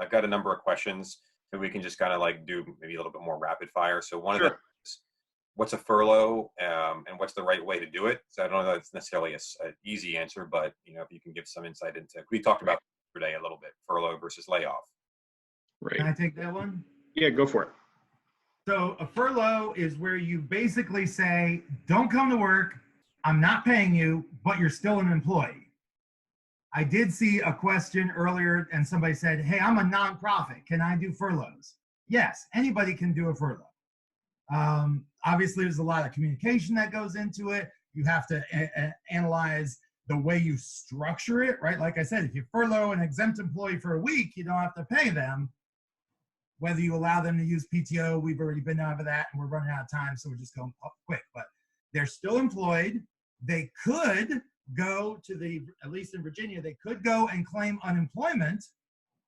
I've got a number of questions that we can just kind of like do maybe a little bit more rapid fire. So one of them is, what's a furlough, and what's the right way to do it? So I don't know that it's necessarily an easy answer, but if you can give some insight into, we talked about today a little bit, furlough versus layoff. Right. Can I take that one? Yeah, go for it. So a furlough is where you basically say, don't come to work, I'm not paying you, but you're still an employee. I did see a question earlier and somebody said, hey, I'm a nonprofit, can I do furloughs? Yes, anybody can do a furlough. Obviously, there's a lot of communication that goes into it. You have to analyze the way you structure it, right? Like I said, if you furlough an exempt employee for a week, you don't have to pay them. Whether you allow them to use PTO, we've already been over that and we're running out of time, so we're just going up quick. But they're still employed. They could go to at least in Virginia, they could go and claim unemployment.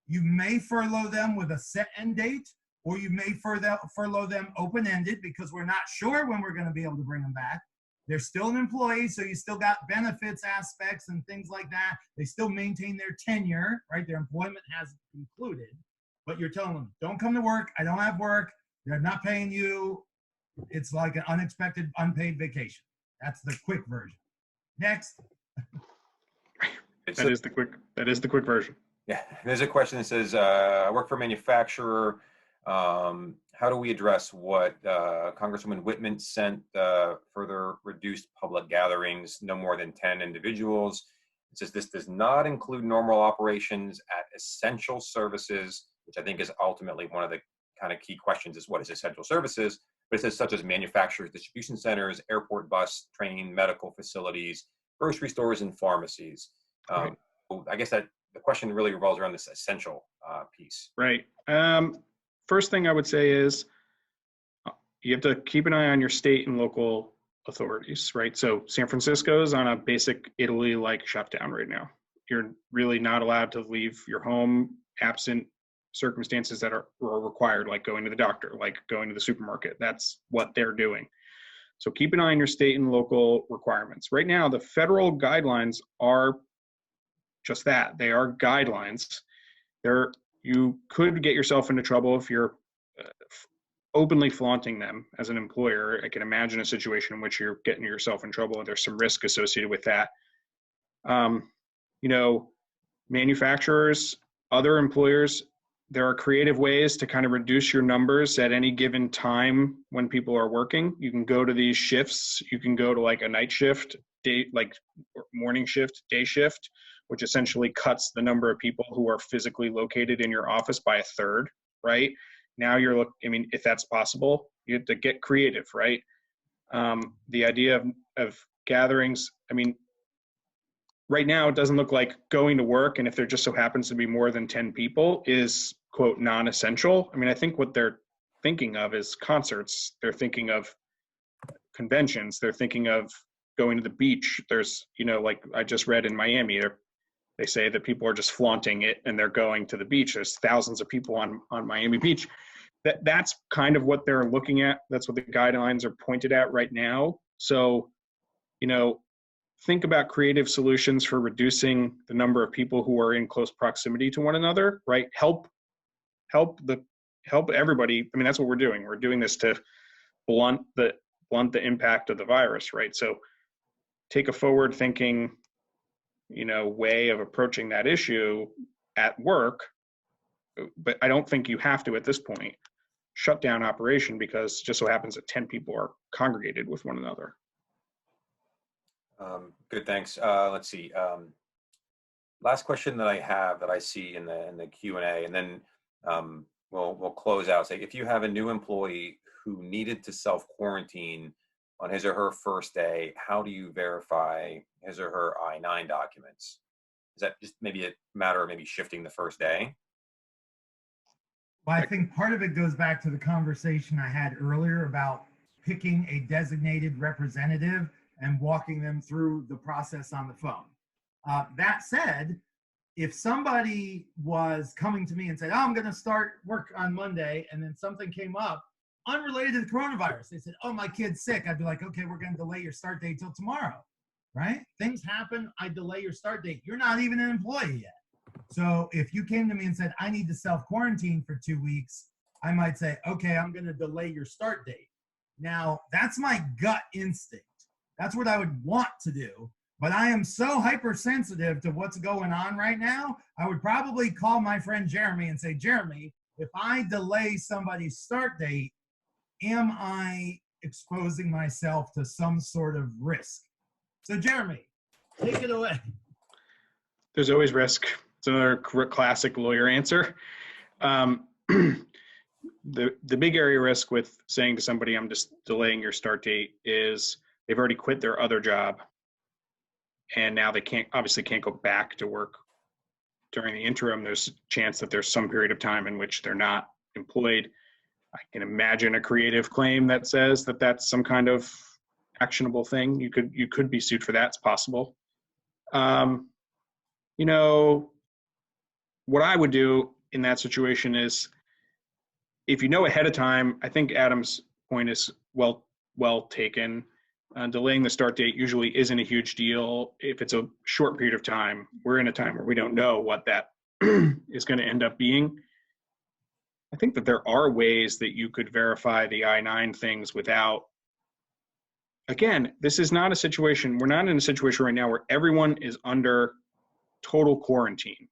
You may furlough them with a set end date, or you may furlough them open-ended because we're not sure when we're going to be able to bring them back. They're still an employee, so you still got benefits aspects and things like that. They still maintain their tenure, right? Their employment has concluded, but you're telling them, don't come to work. I don't have work. They're not paying you. It's like an unexpected unpaid vacation. That's the quick version. Next. That is the quick version. Yeah, there's a question that says, I work for a manufacturer. How do we address what Congresswoman Whitman sent, further reduced public gatherings, no more than 10 individuals? It says this does not include normal operations at essential services, which I think is ultimately one of the kind of key questions is what is essential services, but it says such as manufacturers, distribution centers, airport bus, train, medical facilities, grocery stores, and pharmacies. Right. So I guess that the question really revolves around this essential piece. Right. First thing I would say is you have to keep an eye on your state and local authorities, right? So San Francisco is on a basic Italy-like shutdown right now. You're really not allowed to leave your home absent circumstances that are required, like going to the doctor, like going to the supermarket. That's what they're doing. So keep an eye on your state and local requirements. Right now, the federal guidelines are just that. They are guidelines. You could get yourself into trouble if you're openly flaunting them as an employer. I can imagine a situation in which you're getting yourself in trouble and there's some risk associated with that. Manufacturers, other employers, there are creative ways to kind of reduce your numbers at any given time when people are working. You can go to these shifts. You can go to like a night shift, like morning shift, day shift, which essentially cuts the number of people who are physically located in your office by a third, right? Now if that's possible, you have to get creative, right? The idea of gatherings, right now it doesn't look like going to work, and if there just so happens to be more than 10 people is, quote, non-essential. I think what they're thinking of is concerts. They're thinking of conventions. They're thinking of going to the beach. There's, like I just read in Miami, they say that people are just flaunting it and they're going to the beach. There's thousands of people on Miami Beach. That's kind of what they're looking at. That's what the guidelines are pointed at right now. So, think about creative solutions for reducing the number of people who are in close proximity to one another, right? Help everybody. That's what we're doing. We're doing this to blunt the impact of the virus, right? So take a forward thinking, way of approaching that issue at work. But I don't think you have to, at this point, shut down operation because just so happens that 10 people are congregated with one another. Good, thanks. Let's see. Last question that I have that I see in the Q&A, and then we'll close out. Say, if you have a new employee who needed to self-quarantine on his or her first day, how do you verify his or her I-9 documents? Is that just maybe a matter of maybe shifting the first day? Well, I think part of it goes back to the conversation I had earlier about picking a designated representative and walking them through the process on the phone. That said, if somebody was coming to me and said, oh, I'm going to start work on Monday, and then something came up unrelated to the coronavirus, they said, oh, my kid's sick, I'd be like, okay, we're going to delay your start date till tomorrow, right? Things happen, I delay your start date. You're not even an employee yet. So if you came to me and said, I need to self-quarantine for 2 weeks, I might say, okay, I'm going to delay your start date. Now, that's my gut instinct. That's what I would want to do. But I am so hypersensitive to what's going on right now, I would probably call my friend Jeremy and say, Jeremy, if I delay somebody's start date, am I exposing myself to some sort of risk? So Jeremy, take it away. There's always risk. It's another classic lawyer answer. The big area risk with saying to somebody, I'm just delaying your start date, is they've already quit their other job. And now they obviously can't go back to work during the interim. There's a chance that there's some period of time in which they're not employed. I can imagine a creative claim that says that that's some kind of actionable thing. You could be sued for that. It's possible. You know, what I would do in that situation is, if you know ahead of time, I think Adam's point is well taken. Delaying the start date usually isn't a huge deal. If it's a short period of time, we're in a time where we don't know what that is going to end up being. I think that there are ways that you could verify the I-9 things without, again, this is not a situation, we're not in a situation right now where everyone is under total quarantine.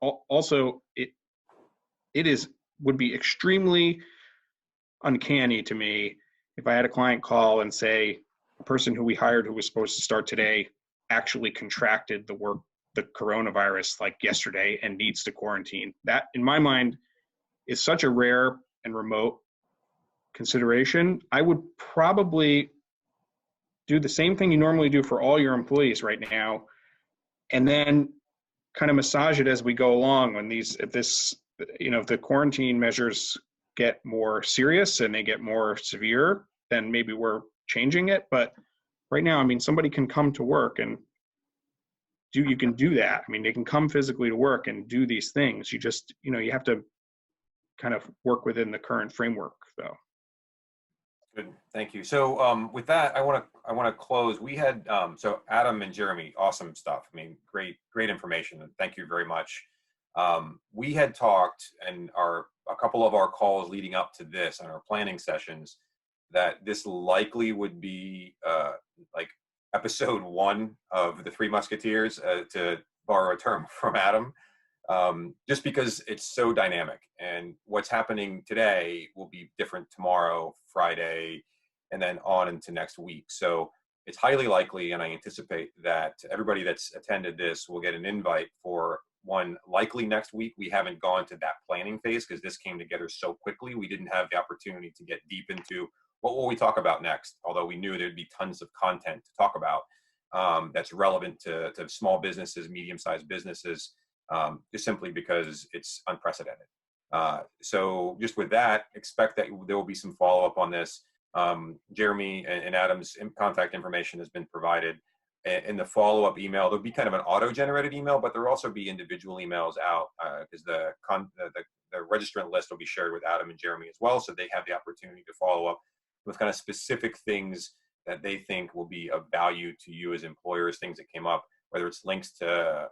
Also, would be extremely uncanny to me if I had a client call and say, a person who we hired who was supposed to start today actually contracted the coronavirus like yesterday and needs to quarantine. That, in my mind, is such a rare and remote consideration. I would probably do the same thing you normally do for all your employees right now, and then kind of massage it as we go along. When if the quarantine measures get more serious and they get more severe, then maybe we're changing it. But right now, I mean, somebody can come to work and you can do that. I mean, they can come physically to work and do these things. You just, you have to kind of work within the current framework, though. Good, thank you. So with that, I want to close. We had so Adam and Jeremy, awesome stuff. I mean, great information, and thank you very much. We had talked, and a couple of our calls leading up to this and our planning sessions, that this likely would be like episode 1 of the Three Musketeers, to borrow a term from Adam. Just because it's so dynamic, and what's happening today will be different tomorrow, Friday, and then on into next week. So it's highly likely, and I anticipate that everybody that's attended this will get an invite for one likely next week. We haven't gone to that planning phase because this came together so quickly. We didn't have the opportunity to get deep into what will we talk about next, although we knew there'd be tons of content to talk about that's relevant to small businesses, medium-sized businesses, just simply because it's unprecedented. So just with that, expect that there will be some follow-up on this. Jeremy and Adam's contact information has been provided. In the follow-up email, there'll be kind of an auto-generated email, but there'll also be individual emails out because the registrant list will be shared with Adam and Jeremy as well, so they have the opportunity to follow up with kind of specific things that they think will be of value to you as employers, things that came up, whether it's links to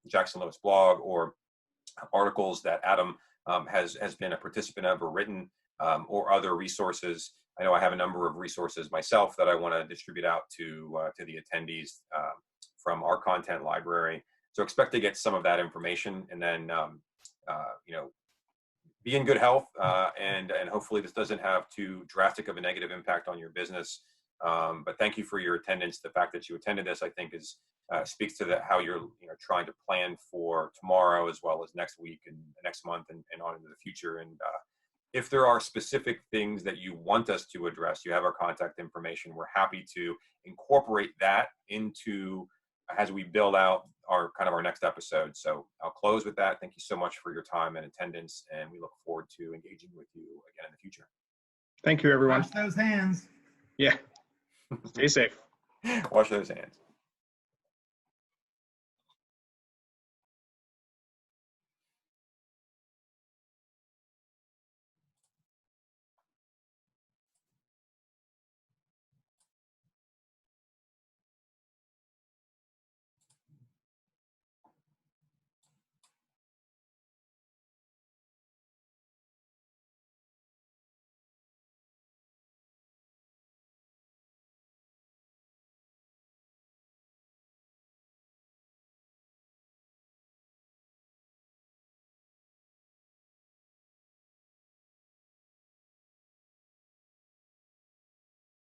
Jackson Lewis blog or articles that Adam has been a participant of or written, or other resources. I know I have a number of resources myself that I want to distribute out to the attendees from our content library. So expect to get some of that information, and then be in good health, and hopefully this doesn't have too drastic of a negative impact on your business. But thank you for your attendance. The fact that you attended this, I think, speaks to how you're trying to plan for tomorrow as well as next week and next month and on into the future. And if there are specific things that you want us to address, you have our contact information. We're happy to incorporate that into as we build out our next episode. So I'll close with that. Thank you so much for your time and attendance, and we look forward to engaging with you again in the future. Thank you, everyone. Wash those hands. Yeah. Stay safe. Wash those hands.